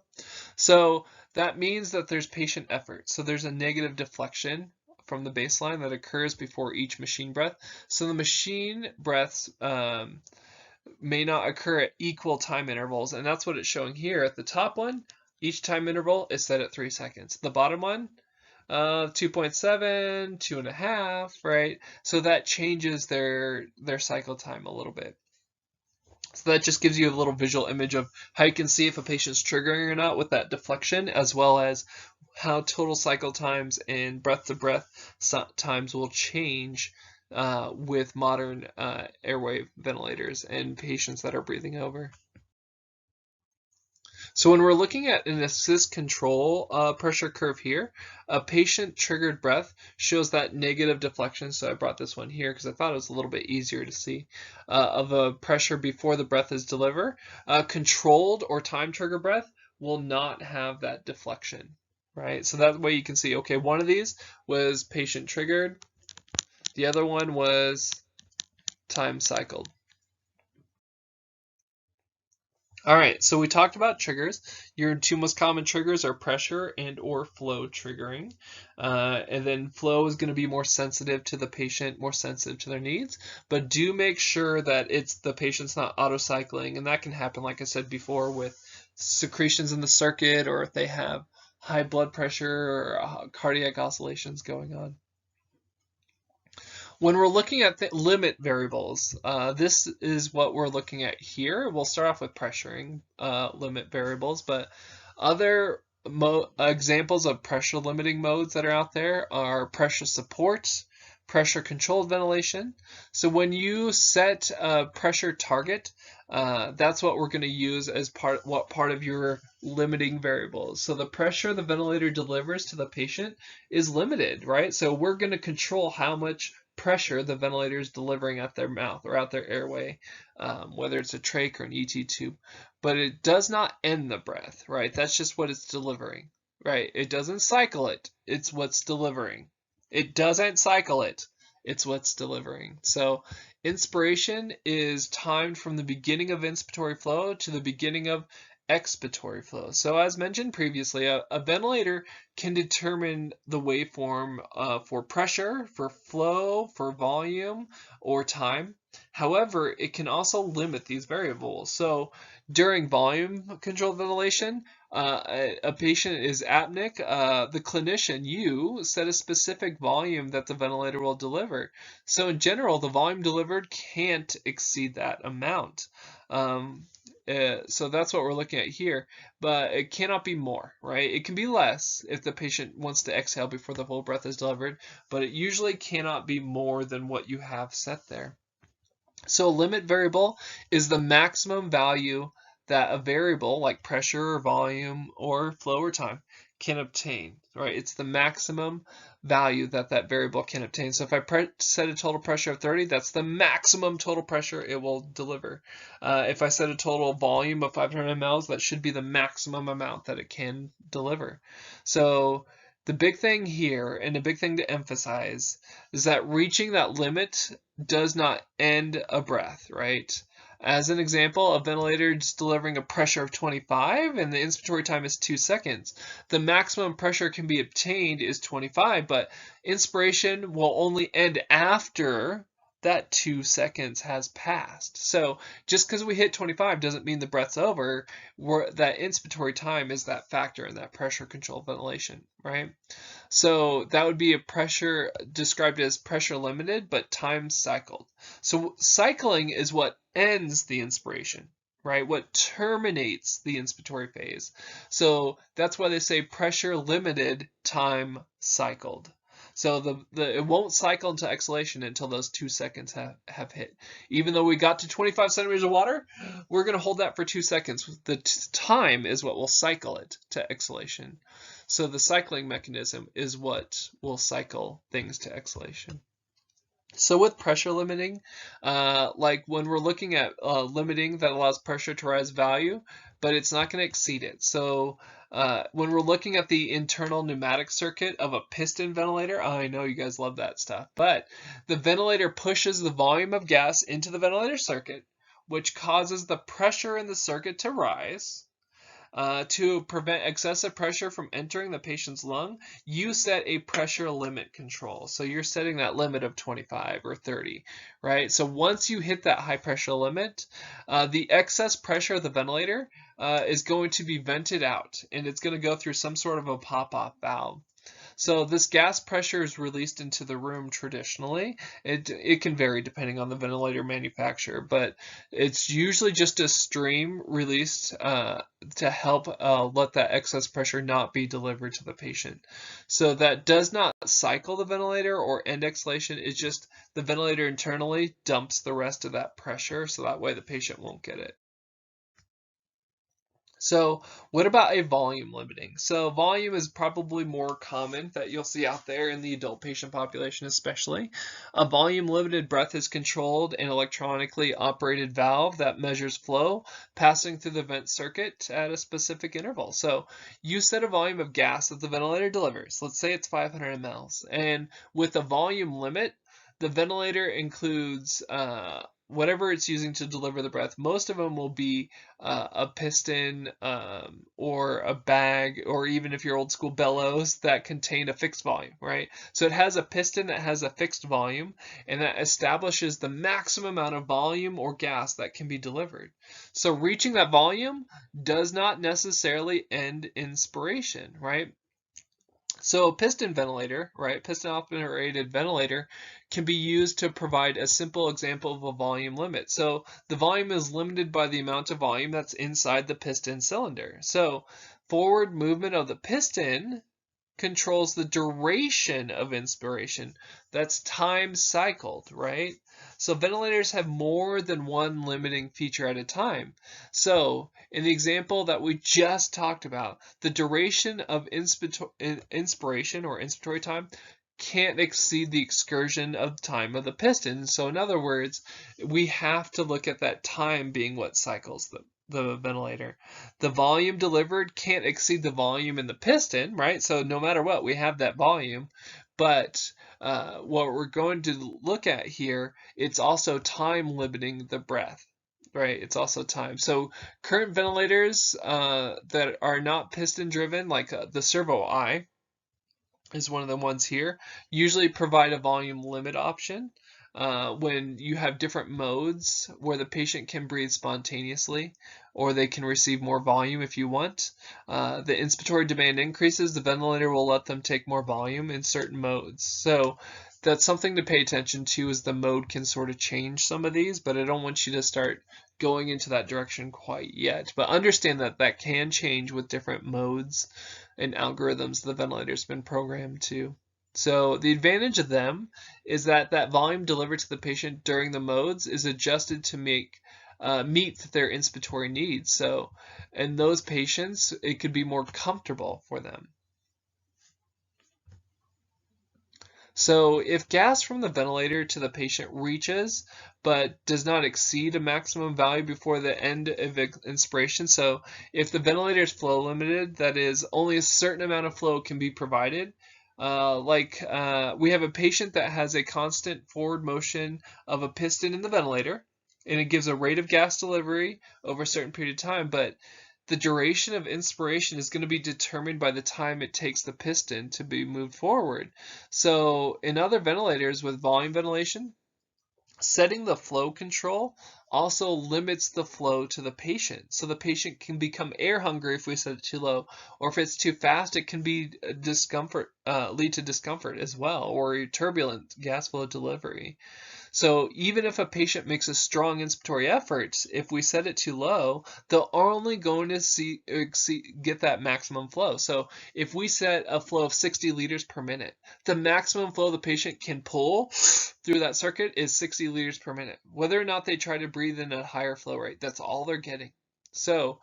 Speaker 1: So that means that there's patient effort. So there's a negative deflection from the baseline that occurs before each machine breath. So the machine breaths may not occur at equal time intervals, and that's what it's showing here. At the top one, each time interval is set at 3 seconds. The bottom one, 2.7, 2.5, right? So that changes their cycle time a little bit. So that just gives you a little visual image of how you can see if a patient's triggering or not with that deflection, as well as how total cycle times and breath-to-breath times will change with modern airway ventilators and patients that are breathing over. So when we're looking at an assist control pressure curve here, a patient-triggered breath shows that negative deflection. So I brought this one here because I thought it was a little bit easier to see of a pressure before the breath is delivered. Controlled or time-trigger breath will not have that deflection, right? So that way you can see, okay, one of these was patient-triggered. The other one was time cycled. All right, so we talked about triggers. Your two most common triggers are pressure and or flow triggering. And then flow is going to be more sensitive to the patient, more sensitive to their needs. But do make sure that the patient's not auto-cycling. And that can happen, like I said before, with secretions in the circuit or if they have high blood pressure or cardiac oscillations going on. When we're looking at the limit variables, this is what we're looking at here. We'll start off with pressuring limit variables, but other examples of pressure limiting modes that are out there are pressure support, pressure controlled ventilation. So when you set a pressure target, that's what we're going to use as part of your limiting variables. So the pressure the ventilator delivers to the patient is limited, right? So we're going to control how much pressure the ventilator is delivering at their mouth or out their airway, whether it's a trach or an ET tube. But it does not end the breath, right? That's just what it's delivering, right? It doesn't cycle it. It's what's delivering. It doesn't cycle it. It's what's delivering. So inspiration is timed from the beginning of inspiratory flow to the beginning of expiratory flow. So as mentioned previously, a ventilator can determine the waveform for pressure, for flow, for volume, or time. However, it can also limit these variables. So during volume controlled ventilation, a patient is apneic, the clinician, you, set a specific volume that the ventilator will deliver. So in general, the volume delivered can't exceed that amount. So that's what we're looking at here, but it cannot be more, right? It can be less if the patient wants to exhale before the full breath is delivered, but it usually cannot be more than what you have set there. So a limit variable is the maximum value that a variable like pressure or volume or flow or time can obtain, right? It's the maximum value that that variable can obtain. So if I set a total pressure of 30, that's the maximum total pressure it will deliver. If I set a total volume of 500 mLs, that should be the maximum amount that it can deliver. So the big thing here, and the big thing to emphasize, is that reaching that limit does not end a breath, right? As an example, a ventilator is delivering a pressure of 25 and the inspiratory time is 2 seconds. The maximum pressure can be obtained is 25, but inspiration will only end after that 2 seconds has passed. So just because we hit 25 doesn't mean the breath's over. That inspiratory time is that factor in that pressure controlled ventilation, right? So that would be a pressure described as pressure limited, but time cycled. So cycling is what ends the inspiration, right? What terminates the inspiratory phase. So that's why they say pressure limited, time cycled. So it won't cycle into exhalation until those 2 seconds have hit. Even though we got to 25 centimeters of water, we're going to hold that for 2 seconds. The time is what will cycle it to exhalation. So the cycling mechanism is what will cycle things to exhalation. So with pressure limiting, like when we're looking at limiting that allows pressure to rise value, but it's not going to exceed it. So when we're looking at the internal pneumatic circuit of a piston ventilator, I know you guys love that stuff, but the ventilator pushes the volume of gas into the ventilator circuit, which causes the pressure in the circuit to rise. To prevent excessive pressure from entering the patient's lung, you set a pressure limit control. So you're setting that limit of 25 or 30, right? So once you hit that high pressure limit, the excess pressure of the ventilator is going to be vented out, and it's going to go through some sort of a pop-off valve. So this gas pressure is released into the room traditionally. It can vary depending on the ventilator manufacturer, but it's usually just a stream released to help let that excess pressure not be delivered to the patient. So that does not cycle the ventilator or end exhalation. It's just the ventilator internally dumps the rest of that pressure, so that way the patient won't get it. So what about a volume limiting? So volume is probably more common that you'll see out there in the adult patient population especially. A volume limited breath is controlled and electronically operated valve that measures flow passing through the vent circuit at a specific interval. So you set a volume of gas that the ventilator delivers. Let's say it's 500 mLs. And with a volume limit, the ventilator includes whatever it's using to deliver the breath. Most of them will be a piston or a bag, or even if you're old school, bellows that contain a fixed volume, right? So it has a piston that has a fixed volume, and that establishes the maximum amount of volume or gas that can be delivered. So reaching that volume does not necessarily end inspiration, right? So a piston ventilator, right, piston operated ventilator can be used to provide a simple example of a volume limit. So the volume is limited by the amount of volume that's inside the piston cylinder. So forward movement of the piston controls the duration of inspiration. That's time cycled, right? So ventilators have more than one limiting feature at a time. So in the example that we just talked about, the duration of inspiration or inspiratory time can't exceed the excursion of time of the piston. So in other words, we have to look at that time being what cycles the ventilator. The volume delivered can't exceed the volume in the piston, right? So no matter what, we have that volume. But what we're going to look at here, it's also time limiting the breath, right? It's also time. So current ventilators that are not piston driven, like the Servo I, is one of the ones here, usually provide a volume limit option when you have different modes where the patient can breathe spontaneously or they can receive more volume if you want. The inspiratory demand increases, the ventilator will let them take more volume in certain modes. So that's something to pay attention to, as the mode can sort of change some of these, but I don't want you to start going into that direction quite yet. But understand that that can change with different modes and algorithms the ventilator's been programmed to. So the advantage of them is that that volume delivered to the patient during the modes is adjusted to meet their inspiratory needs. So in those patients, it could be more comfortable for them. So if gas from the ventilator to the patient reaches but does not exceed a maximum value before the end of inspiration, so if the ventilator is flow limited, that is, only a certain amount of flow can be provided, we have a patient that has a constant forward motion of a piston in the ventilator, and it gives a rate of gas delivery over a certain period of time, but the duration of inspiration is going to be determined by the time it takes the piston to be moved forward. So in other ventilators with volume ventilation, setting the flow control also limits the flow to the patient. So the patient can become air hungry if we set it too low, or if it's too fast, it can be lead to discomfort as well, or turbulent gas flow delivery. So even if a patient makes a strong inspiratory effort, if we set it too low, they're only going to get that maximum flow. So if we set a flow of 60 liters per minute, the maximum flow the patient can pull through that circuit is 60 liters per minute. Whether or not they try to breathe in a higher flow rate, that's all they're getting. So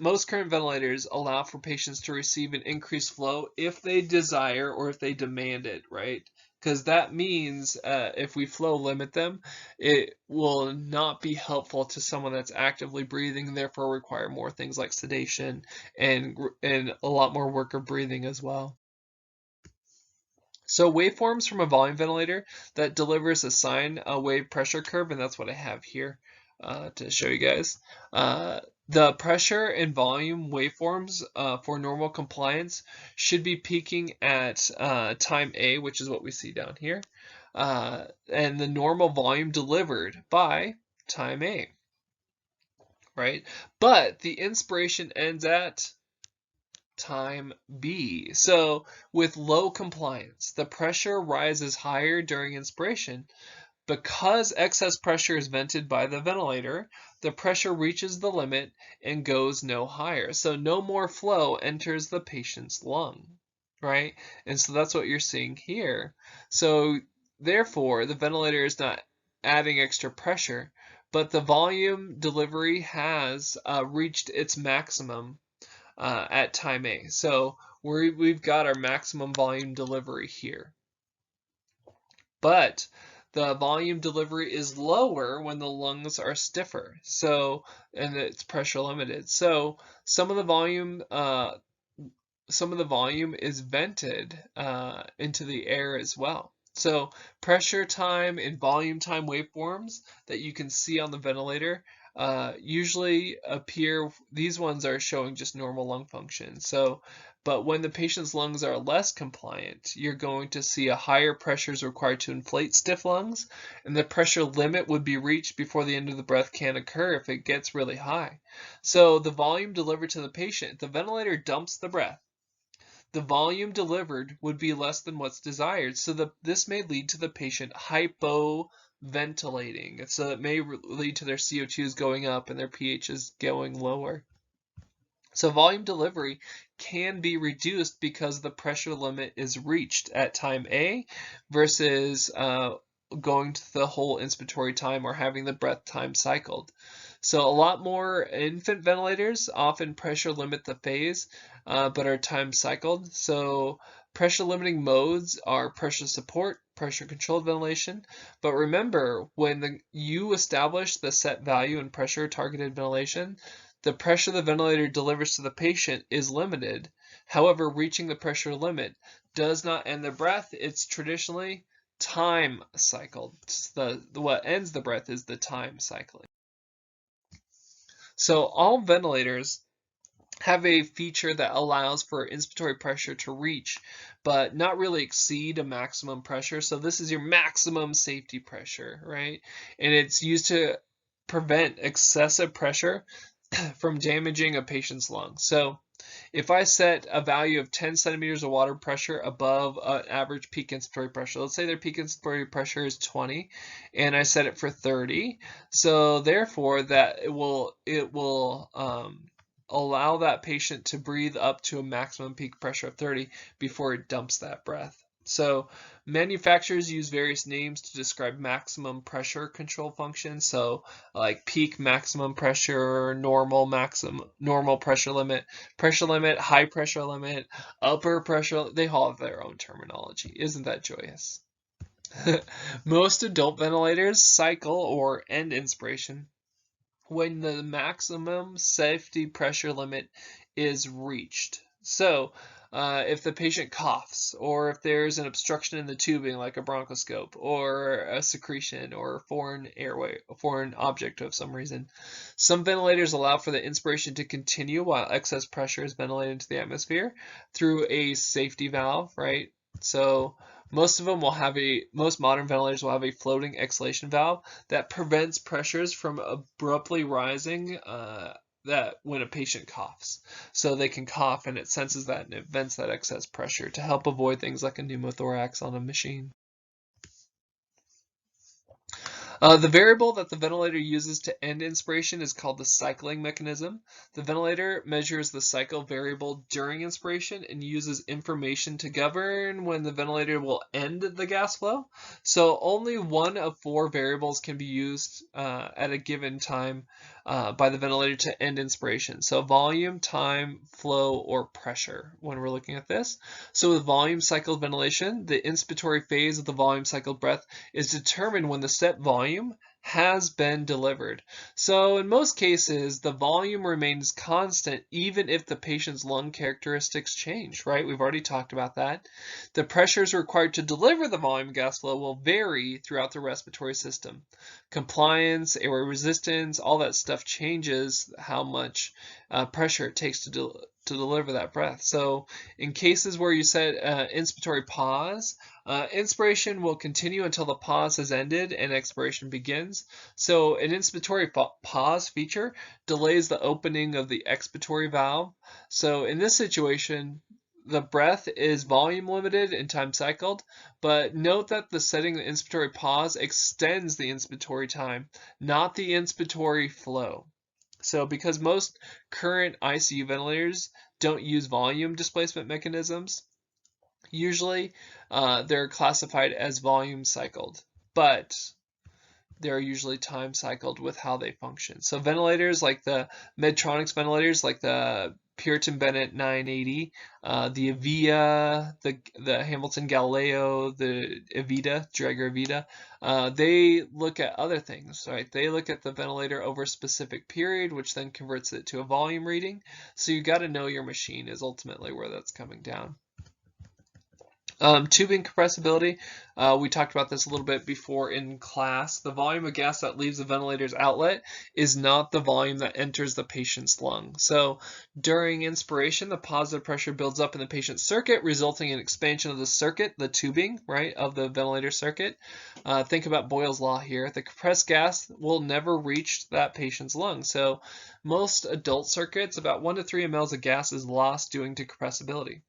Speaker 1: most current ventilators allow for patients to receive an increased flow if they desire or if they demand it, right? Because that means if we flow limit them, it will not be helpful to someone that's actively breathing, and therefore require more things like sedation and a lot more work of breathing as well. So waveforms from a volume ventilator that delivers a sine wave pressure curve, and that's what I have here to show you guys. The pressure and volume waveforms for normal compliance should be peaking at time A, which is what we see down here, and the normal volume delivered by time A, right? But the inspiration ends at time B. So with low compliance, the pressure rises higher during inspiration. Because excess pressure is vented by the ventilator, the pressure reaches the limit and goes no higher. So no more flow enters the patient's lung, right? And so that's what you're seeing here. So therefore, the ventilator is not adding extra pressure, but the volume delivery has reached its maximum at time A. So we've got our maximum volume delivery here. But the volume delivery is lower when the lungs are stiffer, so and it's pressure limited. So some of the volume is vented into the air as well. So pressure time and volume time waveforms that you can see on the ventilator usually appear, these ones are showing just normal lung function. So, but when the patient's lungs are less compliant, you're going to see a higher pressure is required to inflate stiff lungs, and the pressure limit would be reached before the end of the breath can occur if it gets really high. So the volume delivered to the patient, the ventilator dumps the breath, the volume delivered would be less than what's desired, so this may lead to the patient hypoventilating. So it may lead to their CO2s going up and their pHs going lower. So volume delivery can be reduced because the pressure limit is reached at time A versus going to the whole inspiratory time or having the breath time cycled. So a lot more infant ventilators often pressure limit the phase, but are time cycled. So pressure limiting modes are pressure support, pressure controlled ventilation. But remember, when you establish the set value in pressure targeted ventilation, the pressure the ventilator delivers to the patient is limited. However, reaching the pressure limit does not end the breath. It's traditionally time cycled. What ends the breath is the time cycling. So all ventilators have a feature that allows for inspiratory pressure to reach, but not really exceed a maximum pressure. So this is your maximum safety pressure, right? And it's used to prevent excessive pressure from damaging a patient's lungs. So if I set a value of 10 centimeters of water pressure above an average peak inspiratory pressure, let's say their peak inspiratory pressure is 20, and I set it for 30, so therefore that it will allow that patient to breathe up to a maximum peak pressure of 30 before it dumps that breath. So manufacturers use various names to describe maximum pressure control functions. So like peak maximum pressure, normal pressure limit, high pressure limit, upper pressure. They all have their own terminology. Isn't that joyous? Most adult ventilators cycle or end inspiration when the maximum safety pressure limit is reached. So, if the patient coughs, or if there's an obstruction in the tubing like a bronchoscope, or a secretion, or a foreign airway, a foreign object of some reason, some ventilators allow for the inspiration to continue while excess pressure is ventilated into the atmosphere through a safety valve, right? So most modern ventilators will have a floating exhalation valve that prevents pressures from abruptly rising that when a patient coughs. So they can cough and it senses that and it vents that excess pressure to help avoid things like a pneumothorax on a machine. The variable that the ventilator uses to end inspiration is called the cycling mechanism. The ventilator measures the cycle variable during inspiration and uses information to govern when the ventilator will end the gas flow. So only one of 4 variables can be used at a given time by the ventilator to end inspiration. So volume, time, flow, or pressure when we're looking at this. So with volume cycled ventilation, the inspiratory phase of the volume cycled breath is determined when the set volume has been delivered. So in most cases, the volume remains constant even if the patient's lung characteristics change, right? We've already talked about that. The pressures required to deliver the volume gas flow will vary throughout the respiratory system. Compliance, airway resistance, all that stuff changes how much pressure it takes to deliver that breath. So in cases where you set inspiratory pause, inspiration will continue until the pause has ended and expiration begins. So an inspiratory pause feature delays the opening of the expiratory valve. So in this situation, the breath is volume limited and time cycled, but note that the setting the inspiratory pause extends the inspiratory time, not the inspiratory flow. So because most current ICU ventilators don't use volume displacement mechanisms, usually they're classified as volume cycled, but they're usually time cycled with how they function. So ventilators like the Medtronic's ventilators, like the Puritan Bennett 980, the Avia, the Hamilton Galileo, the Evita, Draeger Evita, they look at other things, right? They look at the ventilator over a specific period, which then converts it to a volume reading. So you got to know your machine is ultimately where that's coming down. Tubing compressibility, we talked about this a little bit before in class. The volume of gas that leaves the ventilator's outlet is not the volume that enters the patient's lung. So during inspiration, the positive pressure builds up in the patient's circuit, resulting in expansion of the circuit, the tubing, right, of the ventilator circuit. Think about Boyle's law here. The compressed gas will never reach that patient's lung. So most adult circuits, about 1 to 3 mLs of gas is lost due to compressibility.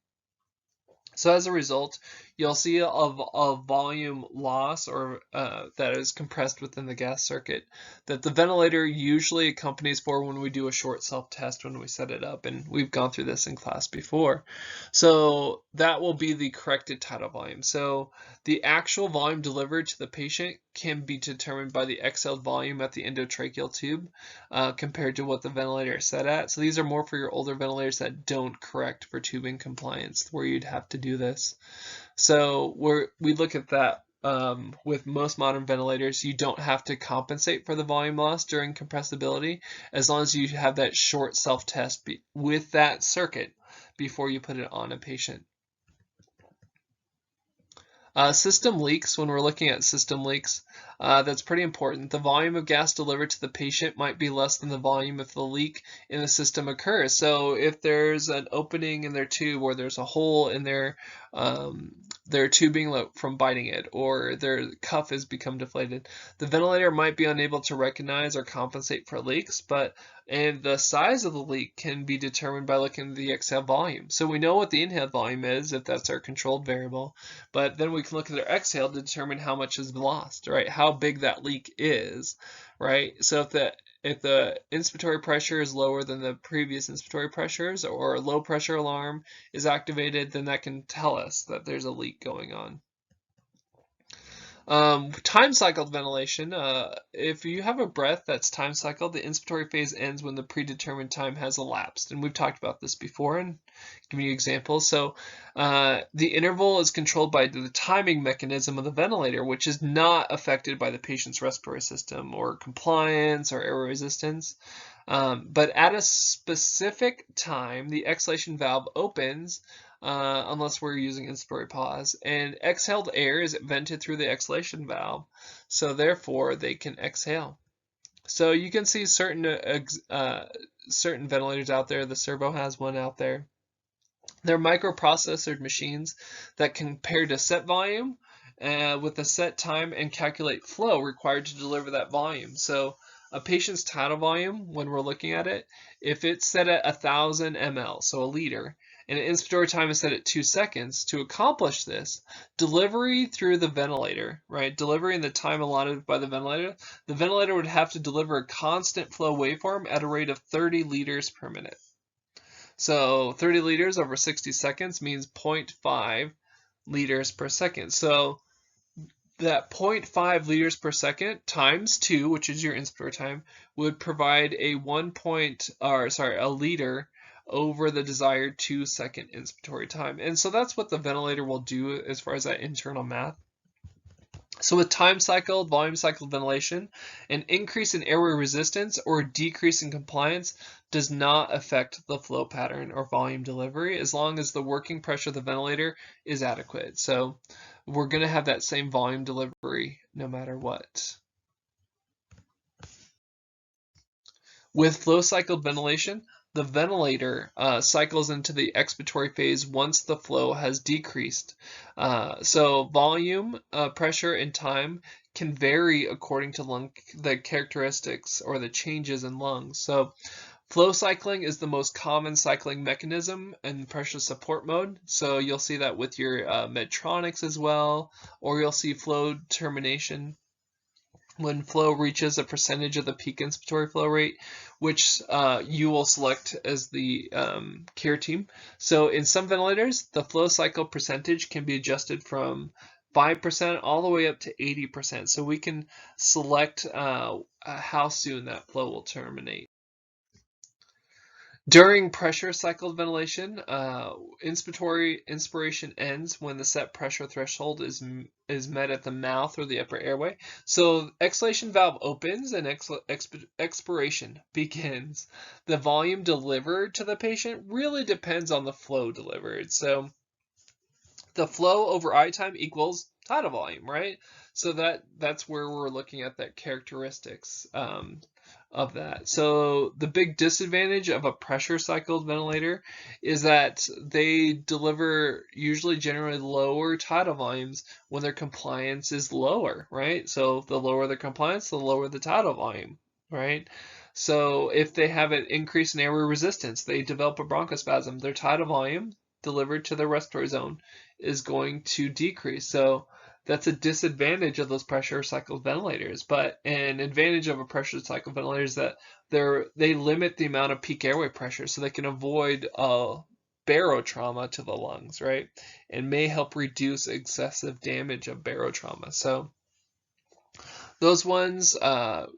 Speaker 1: So as a result, you'll see a volume loss or that is compressed within the gas circuit that the ventilator usually accompanies for when we do a short self-test when we set it up, and we've gone through this in class before. So that will be the corrected tidal volume. So the actual volume delivered to the patient can be determined by the exhaled volume at the endotracheal tube compared to what the ventilator is set at. So these are more for your older ventilators that don't correct for tubing compliance, where you'd have to do this. So we look at that with most modern ventilators. You don't have to compensate for the volume loss during compressibility as long as you have that short self-test with that circuit before you put it on a patient. System leaks, when we're looking at system leaks, that's pretty important. The volume of gas delivered to the patient might be less than the volume if the leak in the system occurs. So if there's an opening in their tube or there's a hole in their tubing from biting it, or their cuff has become deflated, the ventilator might be unable to recognize or compensate for leaks, and the size of the leak can be determined by looking at the exhale volume. So we know what the inhaled volume is if that's our controlled variable, but then we can look at their exhale to determine how much is lost, right? How big that leak is, right? So if the inspiratory pressure is lower than the previous inspiratory pressures, or a low pressure alarm is activated, then that can tell us that there's a leak going on. Time cycled ventilation, if you have a breath that's time cycled, the inspiratory phase ends when the predetermined time has elapsed. And we've talked about this before and giving you examples. So the interval is controlled by the timing mechanism of the ventilator, which is not affected by the patient's respiratory system or compliance or air resistance. But at a specific time, the exhalation valve opens unless we're using inspiratory pause, and exhaled air is vented through the exhalation valve, so therefore they can exhale. So you can see certain ventilators out there. The Servo has one out there. They're microprocessor machines that compare to set volume with a set time and calculate flow required to deliver that volume. So a patient's tidal volume, when we're looking at it, if it's set at 1,000 ml, so a liter, and an inspiratory time is set at 2 seconds, to accomplish this, delivery through the ventilator, right, delivery in the time allotted by the ventilator would have to deliver a constant flow waveform at a rate of 30 liters per minute. So 30 liters over 60 seconds means 0.5 liters per second. So that 0.5 liters per second times 2, which is your inspiratory time, would provide a a liter over the desired 2-second inspiratory time. And so that's what the ventilator will do as far as that internal math. So with time cycled, volume cycled ventilation, an increase in airway resistance or a decrease in compliance does not affect the flow pattern or volume delivery as long as the working pressure of the ventilator is adequate. So we're going to have that same volume delivery no matter what. With flow cycled ventilation, the ventilator cycles into the expiratory phase once the flow has decreased. So volume, pressure, and time can vary according to the characteristics or the changes in lungs. So flow cycling is the most common cycling mechanism in pressure support mode. So you'll see that with your Medtronics as well, or you'll see flow termination when flow reaches a percentage of the peak inspiratory flow rate, which you will select as the care team. So in some ventilators, the flow cycle percentage can be adjusted from 5% all the way up to 80%. So we can select how soon that flow will terminate. During pressure cycled ventilation, inspiratory inspiration ends when the set pressure threshold is met at the mouth or the upper airway. So exhalation valve opens and expiration begins. The volume delivered to the patient really depends on the flow delivered. So the flow over I time equals tidal volume, right? So that's where we're looking at that characteristics of that. So the big disadvantage of a pressure cycled ventilator is that they deliver usually generally lower tidal volumes when their compliance is lower, right? So the lower the compliance, the lower the tidal volume, right? So if they have an increase in airway resistance, they develop a bronchospasm, their tidal volume delivered to the respiratory zone is going to decrease. So that's a disadvantage of those pressure cycled ventilators. But an advantage of a pressure cycled ventilator is that they limit the amount of peak airway pressure, so they can avoid barotrauma to the lungs, right? And may help reduce excessive damage of barotrauma. So those ones,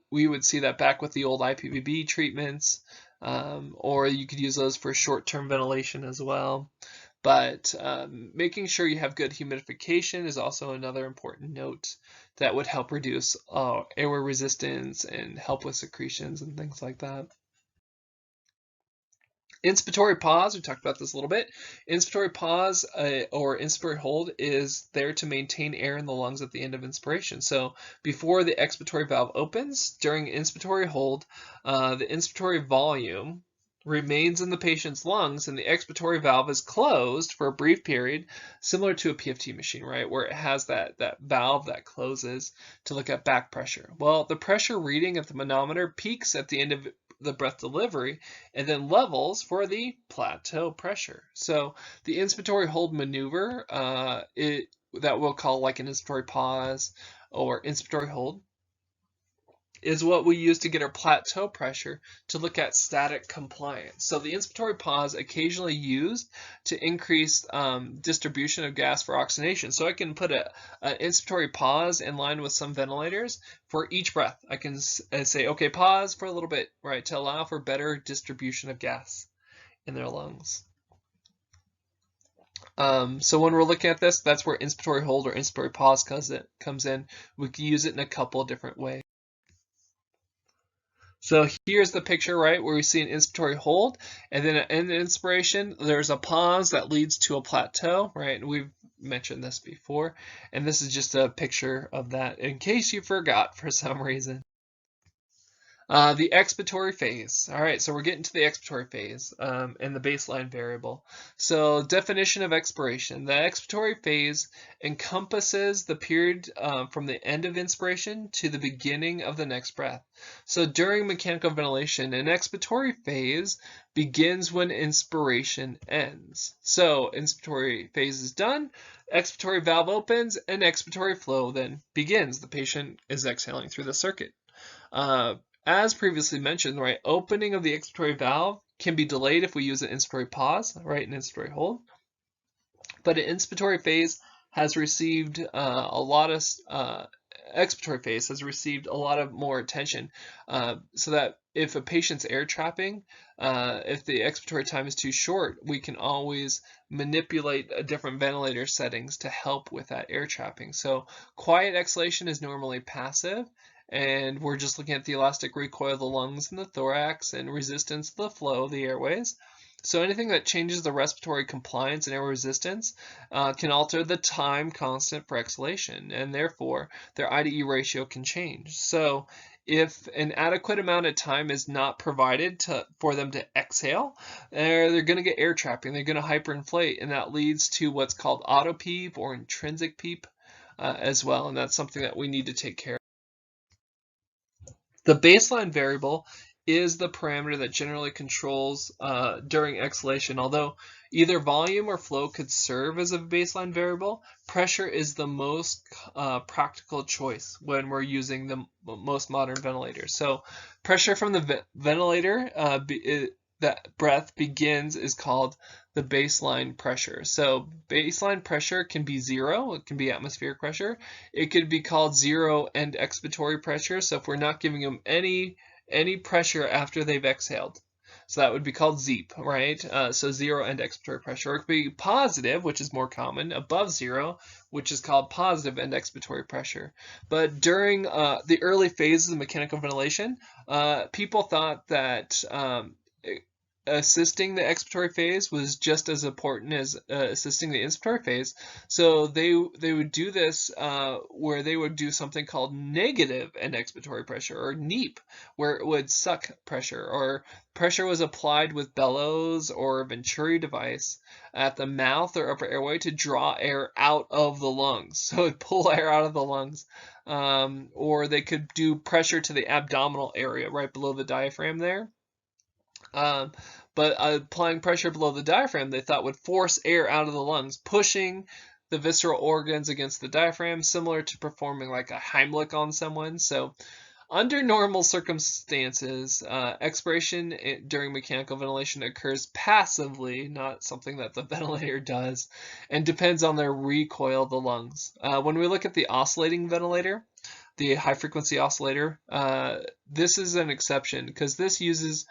Speaker 1: we would see that back with the old IPVB treatments, or you could use those for short-term ventilation as well. But making sure you have good humidification is also another important note that would help reduce airway resistance and help with secretions and things like that. Inspiratory pause, we talked about this a little bit. Inspiratory pause or inspiratory hold is there to maintain air in the lungs at the end of inspiration. So before the expiratory valve opens, during inspiratory hold, the inspiratory volume remains in the patient's lungs and the expiratory valve is closed for a brief period, similar to a PFT machine, right, where it has that valve that closes to look at back pressure. Well, the pressure reading at the manometer peaks at the end of the breath delivery and then levels for the plateau pressure. So the inspiratory hold maneuver, that we'll call like an inspiratory pause or inspiratory hold, is what we use to get our plateau pressure to look at static compliance. So the inspiratory pause occasionally used to increase distribution of gas for oxygenation. So I can put an inspiratory pause in line with some ventilators for each breath. I can say, okay, pause for a little bit, right, to allow for better distribution of gas in their lungs. So when we're looking at this, that's where inspiratory hold or inspiratory pause comes in. We can use it in a couple of different ways. So here's the picture, right, where we see an inspiratory hold, and then in the inspiration, there's a pause that leads to a plateau, right? And we've mentioned this before, and this is just a picture of that in case you forgot for some reason. The expiratory phase. All right, so we're getting to the expiratory phase and the baseline variable. So definition of expiration. The expiratory phase encompasses the period from the end of inspiration to the beginning of the next breath. So during mechanical ventilation, an expiratory phase begins when inspiration ends. So inspiratory phase is done, expiratory valve opens, and expiratory flow then begins. The patient is exhaling through the circuit. As previously mentioned, right, opening of the expiratory valve can be delayed if we use an inspiratory pause, right, an inspiratory hold. But an inspiratory phase has received expiratory phase has received a lot of more attention, so that if a patient's air trapping, if the expiratory time is too short, we can always manipulate a different ventilator settings to help with that air trapping. So quiet exhalation is normally passive, and we're just looking at the elastic recoil of the lungs and the thorax and resistance to the flow of the airways. So anything that changes the respiratory compliance and air resistance can alter the time constant for exhalation, and therefore their IDE ratio can change. So if an adequate amount of time is not provided for them to exhale, they're going to get air trapping. They're going to hyperinflate, and that leads to what's called auto PEEP or intrinsic PEEP as well, and that's something that we need to take care of. The baseline variable is the parameter that generally controls during exhalation. Although either volume or flow could serve as a baseline variable, pressure is the most practical choice when we're using the most modern ventilators. So pressure from the ventilator that breath begins is called the baseline pressure. So baseline pressure can be 0, it can be atmospheric pressure. It could be called zero end expiratory pressure. So if we're not giving them any pressure after they've exhaled, so that would be called ZEEP, right? So zero end expiratory pressure. Or it could be positive, which is more common, above 0, which is called positive end expiratory pressure. But during the early phases of mechanical ventilation, people thought that assisting the expiratory phase was just as important as assisting the inspiratory phase. So they would do this where they would do something called negative end expiratory pressure, or NEEP, where it would suck pressure, or pressure was applied with bellows or a Venturi device at the mouth or upper airway to draw air out of the lungs. So it would pull air out of the lungs. Or they could do pressure to the abdominal area right below the diaphragm there. But applying pressure below the diaphragm, they thought would force air out of the lungs, pushing the visceral organs against the diaphragm, similar to performing like a Heimlich on someone. So under normal circumstances, expiration during mechanical ventilation occurs passively, not something that the ventilator does, and depends on the recoil of the lungs. When we look at the oscillating ventilator, the high frequency oscillator, this is an exception because this uses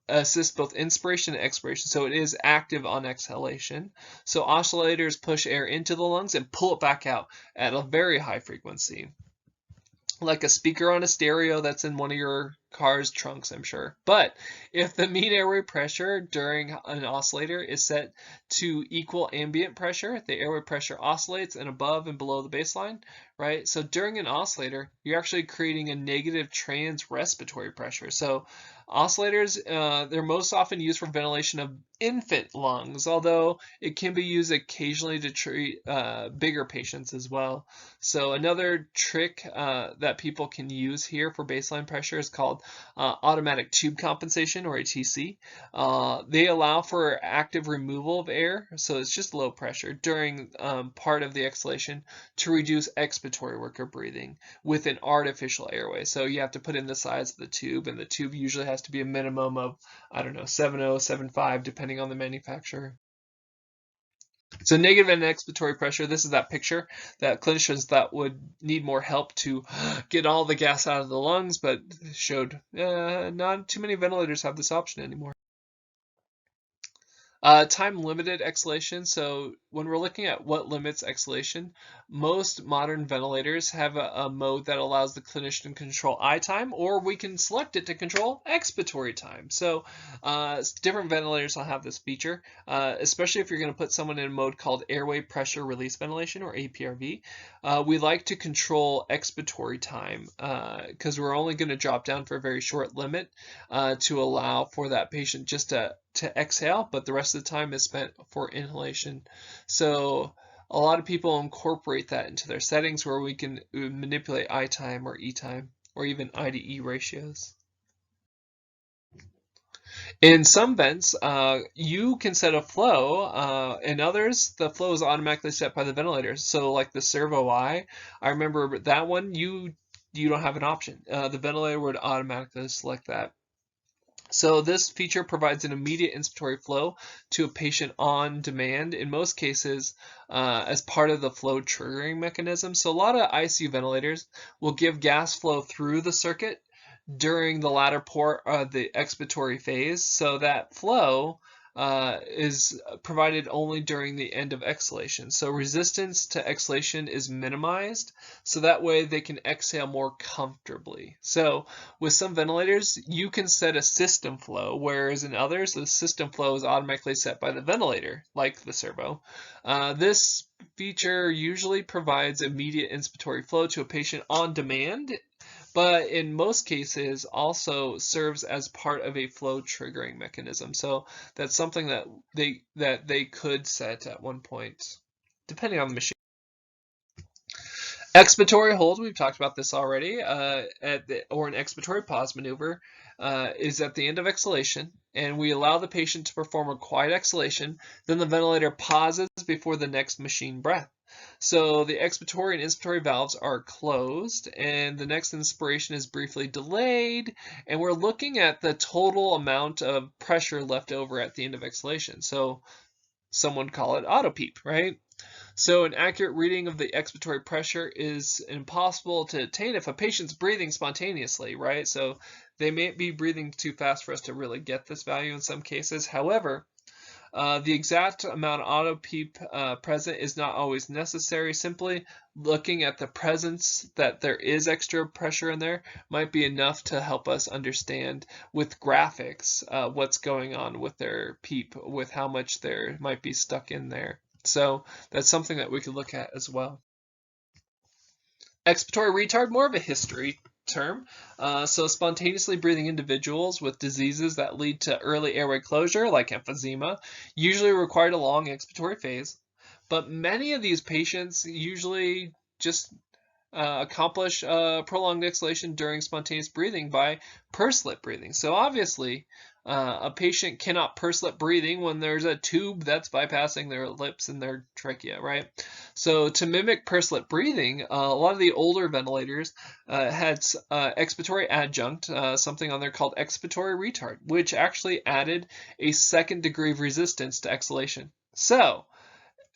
Speaker 1: assists both inspiration and expiration, so it is active on exhalation. So oscillators push air into the lungs and pull it back out at a very high frequency, like a speaker on a stereo that's in one of your car's trunks, I'm sure. But if the mean airway pressure during an oscillator is set to equal ambient pressure, the airway pressure oscillates and above and below the baseline, right? So during an oscillator, you're actually creating a negative trans-respiratory pressure. So oscillators, they're most often used for ventilation of infant lungs, although it can be used occasionally to treat bigger patients as well. So another trick that people can use here for baseline pressure is called automatic tube compensation, or ATC. They allow for active removal of air, so it's just low pressure during part of the exhalation to reduce expiratory work or breathing with an artificial airway. So you have to put in the size of the tube, and the tube usually has to be a minimum of, I don't know, 7.0, 7.5, depending on the manufacturer. So negative end expiratory pressure, this is that picture that clinicians thought would need more help to get all the gas out of the lungs, but showed not too many ventilators have this option anymore. Time-limited exhalation. So when we're looking at what limits exhalation, most modern ventilators have a mode that allows the clinician to control I time, or we can select it to control expiratory time. So different ventilators will have this feature, especially if you're going to put someone in a mode called airway pressure release ventilation, or APRV. We like to control expiratory time because we're only going to drop down for a very short limit to allow for that patient just to exhale, but the rest of the time is spent for inhalation. So a lot of people incorporate that into their settings where we can manipulate I time or E time, or even IDE ratios. In some vents, you can set a flow. In others, the flow is automatically set by the ventilator. So like the Servo I remember that one, you don't have an option. The ventilator would automatically select that. So this feature provides an immediate inspiratory flow to a patient on demand, in most cases as part of the flow triggering mechanism. So a lot of ICU ventilators will give gas flow through the circuit during the latter part of the expiratory phase, so that flow is provided only during the end of exhalation. So resistance to exhalation is minimized, so that way they can exhale more comfortably. So with some ventilators, you can set a system flow, whereas in others, the system flow is automatically set by the ventilator, like the servo. This feature usually provides immediate inspiratory flow to a patient on demand, but in most cases also serves as part of a flow triggering mechanism. So that's something that they could set at one point, depending on the machine. Expiratory hold, we've talked about this already, or an expiratory pause maneuver is at the end of exhalation, and we allow the patient to perform a quiet exhalation, then the ventilator pauses before the next machine breath. So the expiratory and inspiratory valves are closed, and the next inspiration is briefly delayed, and we're looking at the total amount of pressure left over at the end of exhalation. So some would call it auto PEEP, right? So an accurate reading of the expiratory pressure is impossible to attain if a patient's breathing spontaneously, right? So they may be breathing too fast for us to really get this value in some cases. However, the exact amount of auto PEEP present is not always necessary. Simply looking at the presence that there is extra pressure in there might be enough to help us understand with graphics what's going on with their PEEP, with how much there might be stuck in there. So that's something that we could look at as well. Expiratory retard, more of a history term. So spontaneously breathing individuals with diseases that lead to early airway closure, like emphysema, usually required a long expiratory phase. But many of these patients usually just accomplish prolonged exhalation during spontaneous breathing by pursed lip breathing. So obviously, a patient cannot purse lip breathing when there's a tube that's bypassing their lips and their trachea, right? So to mimic pursed lip breathing, a lot of the older ventilators had expiratory adjunct, something on there called expiratory retard, which actually added a second degree of resistance to exhalation. So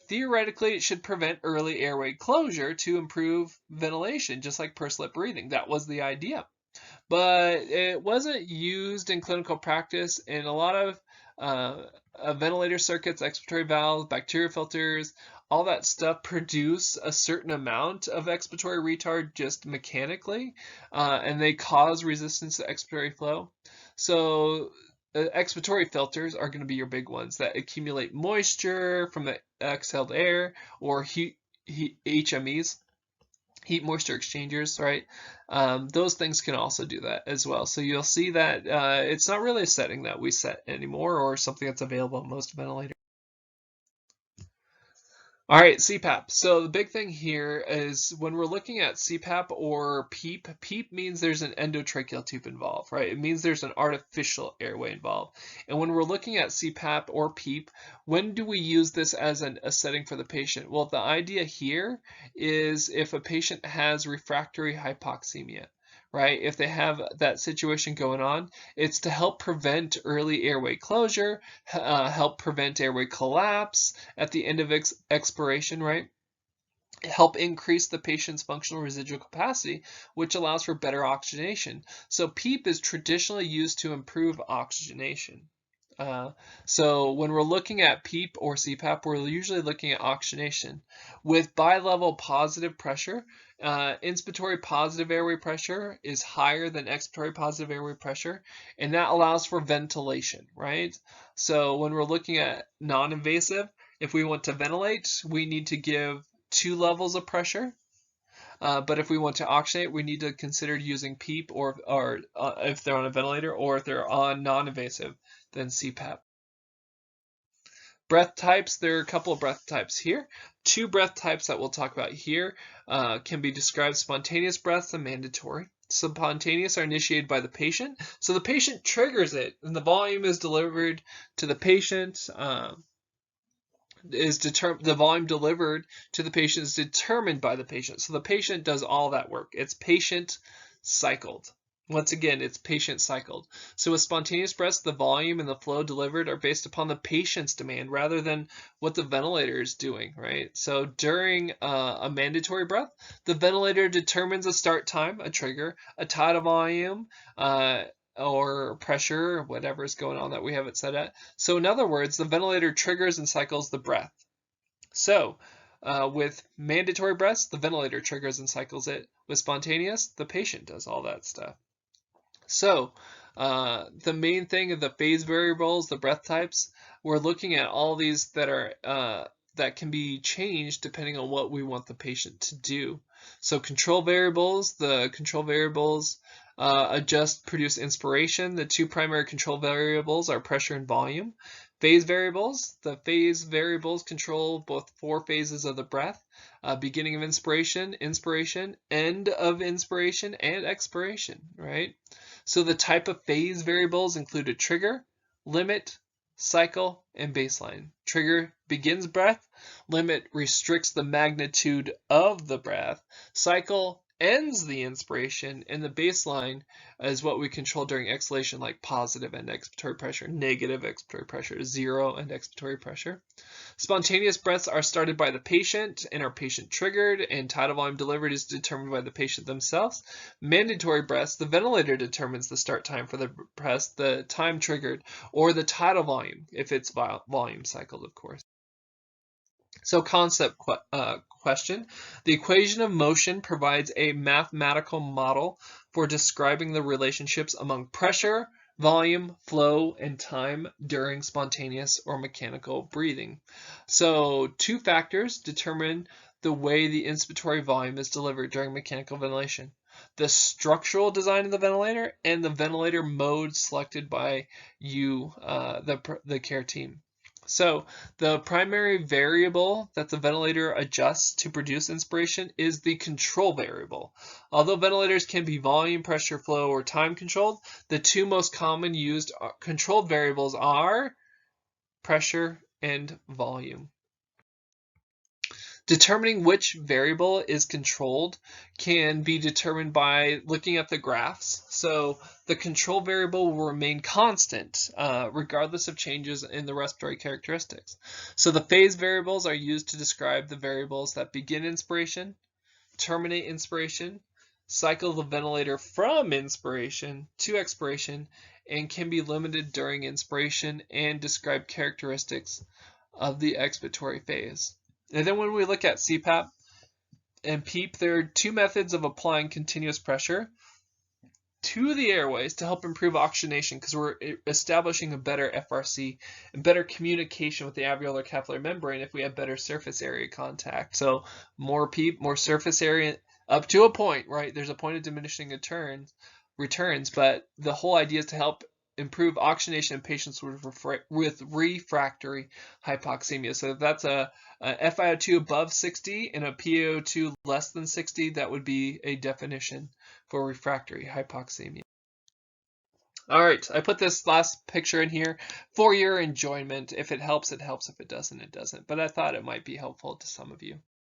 Speaker 1: theoretically, it should prevent early airway closure to improve ventilation, just like pursed lip breathing. That was the idea. But it wasn't used in clinical practice, and a lot of ventilator circuits, expiratory valves, bacteria filters, all that stuff produce a certain amount of expiratory retard just mechanically, and they cause resistance to expiratory flow. So expiratory filters are going to be your big ones that accumulate moisture from the exhaled air, or HMEs, heat moisture exchangers, right? Those things can also do that as well. So you'll see that it's not really a setting that we set anymore, or something that's available in most ventilators. All right, CPAP. So the big thing here is when we're looking at CPAP or PEEP, PEEP means there's an endotracheal tube involved, right? It means there's an artificial airway involved. And when we're looking at CPAP or PEEP, when do we use this as a setting for the patient? Well, the idea here is if a patient has refractory hypoxemia, right? If they have that situation going on, it's to help prevent early airway closure, help prevent airway collapse at the end of expiration, right? Help increase the patient's functional residual capacity, which allows for better oxygenation. So PEEP is traditionally used to improve oxygenation. So when we're looking at PEEP or CPAP, we're usually looking at oxygenation. With bilevel positive pressure, inspiratory positive airway pressure is higher than expiratory positive airway pressure, and that allows for ventilation, right? So when we're looking at non-invasive, if we want to ventilate, we need to give 2 levels of pressure. But if we want to oxygenate, we need to consider using PEEP, or if they're on a ventilator, or if they're on non-invasive, then CPAP. Breath types, there are a couple of breath types here. 2 breath types that we'll talk about here can be described: spontaneous breaths and mandatory. Spontaneous are initiated by the patient. So the patient triggers it, and the volume is delivered to the patient. The volume delivered to the patient is determined by the patient. So the patient does all that work. It's patient cycled. Once again, it's patient cycled. So with spontaneous breaths, the volume and the flow delivered are based upon the patient's demand rather than what the ventilator is doing, right? So during a mandatory breath, the ventilator determines a start time, a trigger, a tidal volume, or pressure, or whatever is going on that we have it set at. So in other words, the ventilator triggers and cycles the breath. So with mandatory breaths, the ventilator triggers and cycles it. With spontaneous, the patient does all that stuff. So the main thing of the phase variables, the breath types, we're looking at all these that are that can be changed depending on what we want the patient to do. So control variables, the control variables adjust, produce inspiration. The two primary control variables are pressure and volume. Phase variables, the phase variables control both four phases of the breath, beginning of inspiration, inspiration, end of inspiration, and expiration, right? So the type of phase variables include a trigger, limit, cycle, and baseline. Trigger begins breath, limit restricts the magnitude of the breath, cycle ends the inspiration, and the baseline is what we control during exhalation, like positive end expiratory pressure, negative expiratory pressure, zero end expiratory pressure. Spontaneous breaths are started by the patient and are patient triggered, and tidal volume delivered is determined by the patient themselves. Mandatory breaths, the ventilator determines the start time for the breath, the time triggered, or the tidal volume, if it's volume cycled, of course. So concept question. The equation of motion provides a mathematical model for describing the relationships among pressure, volume, flow, and time during spontaneous or mechanical breathing. So two factors determine the way the inspiratory volume is delivered during mechanical ventilation: the structural design of the ventilator and the ventilator mode selected by you, the care team. So the primary variable that the ventilator adjusts to produce inspiration is the control variable. Although ventilators can be volume, pressure, flow, or time controlled, the two most common used controlled variables are pressure and volume. Determining which variable is controlled can be determined by looking at the graphs. So the control variable will remain constant regardless of changes in the respiratory characteristics. So the phase variables are used to describe the variables that begin inspiration, terminate inspiration, cycle the ventilator from inspiration to expiration, and can be limited during inspiration and describe characteristics of the expiratory phase. And then when we look at CPAP and PEEP, there are two methods of applying continuous pressure to the airways to help improve oxygenation, because we're establishing a better FRC and better communication with the alveolar capillary membrane if we have better surface area contact. So more PEEP, more surface area up to a point, right? There's a point of diminishing returns, but the whole idea is to help improve oxygenation in patients with refractory hypoxemia. So if that's a FiO2 above 60 and a PaO2 less than 60, that would be a definition for refractory hypoxemia. All right, I put this last picture in here for your enjoyment. If it helps, it helps. If it doesn't, it doesn't. But I thought it might be helpful to some of you.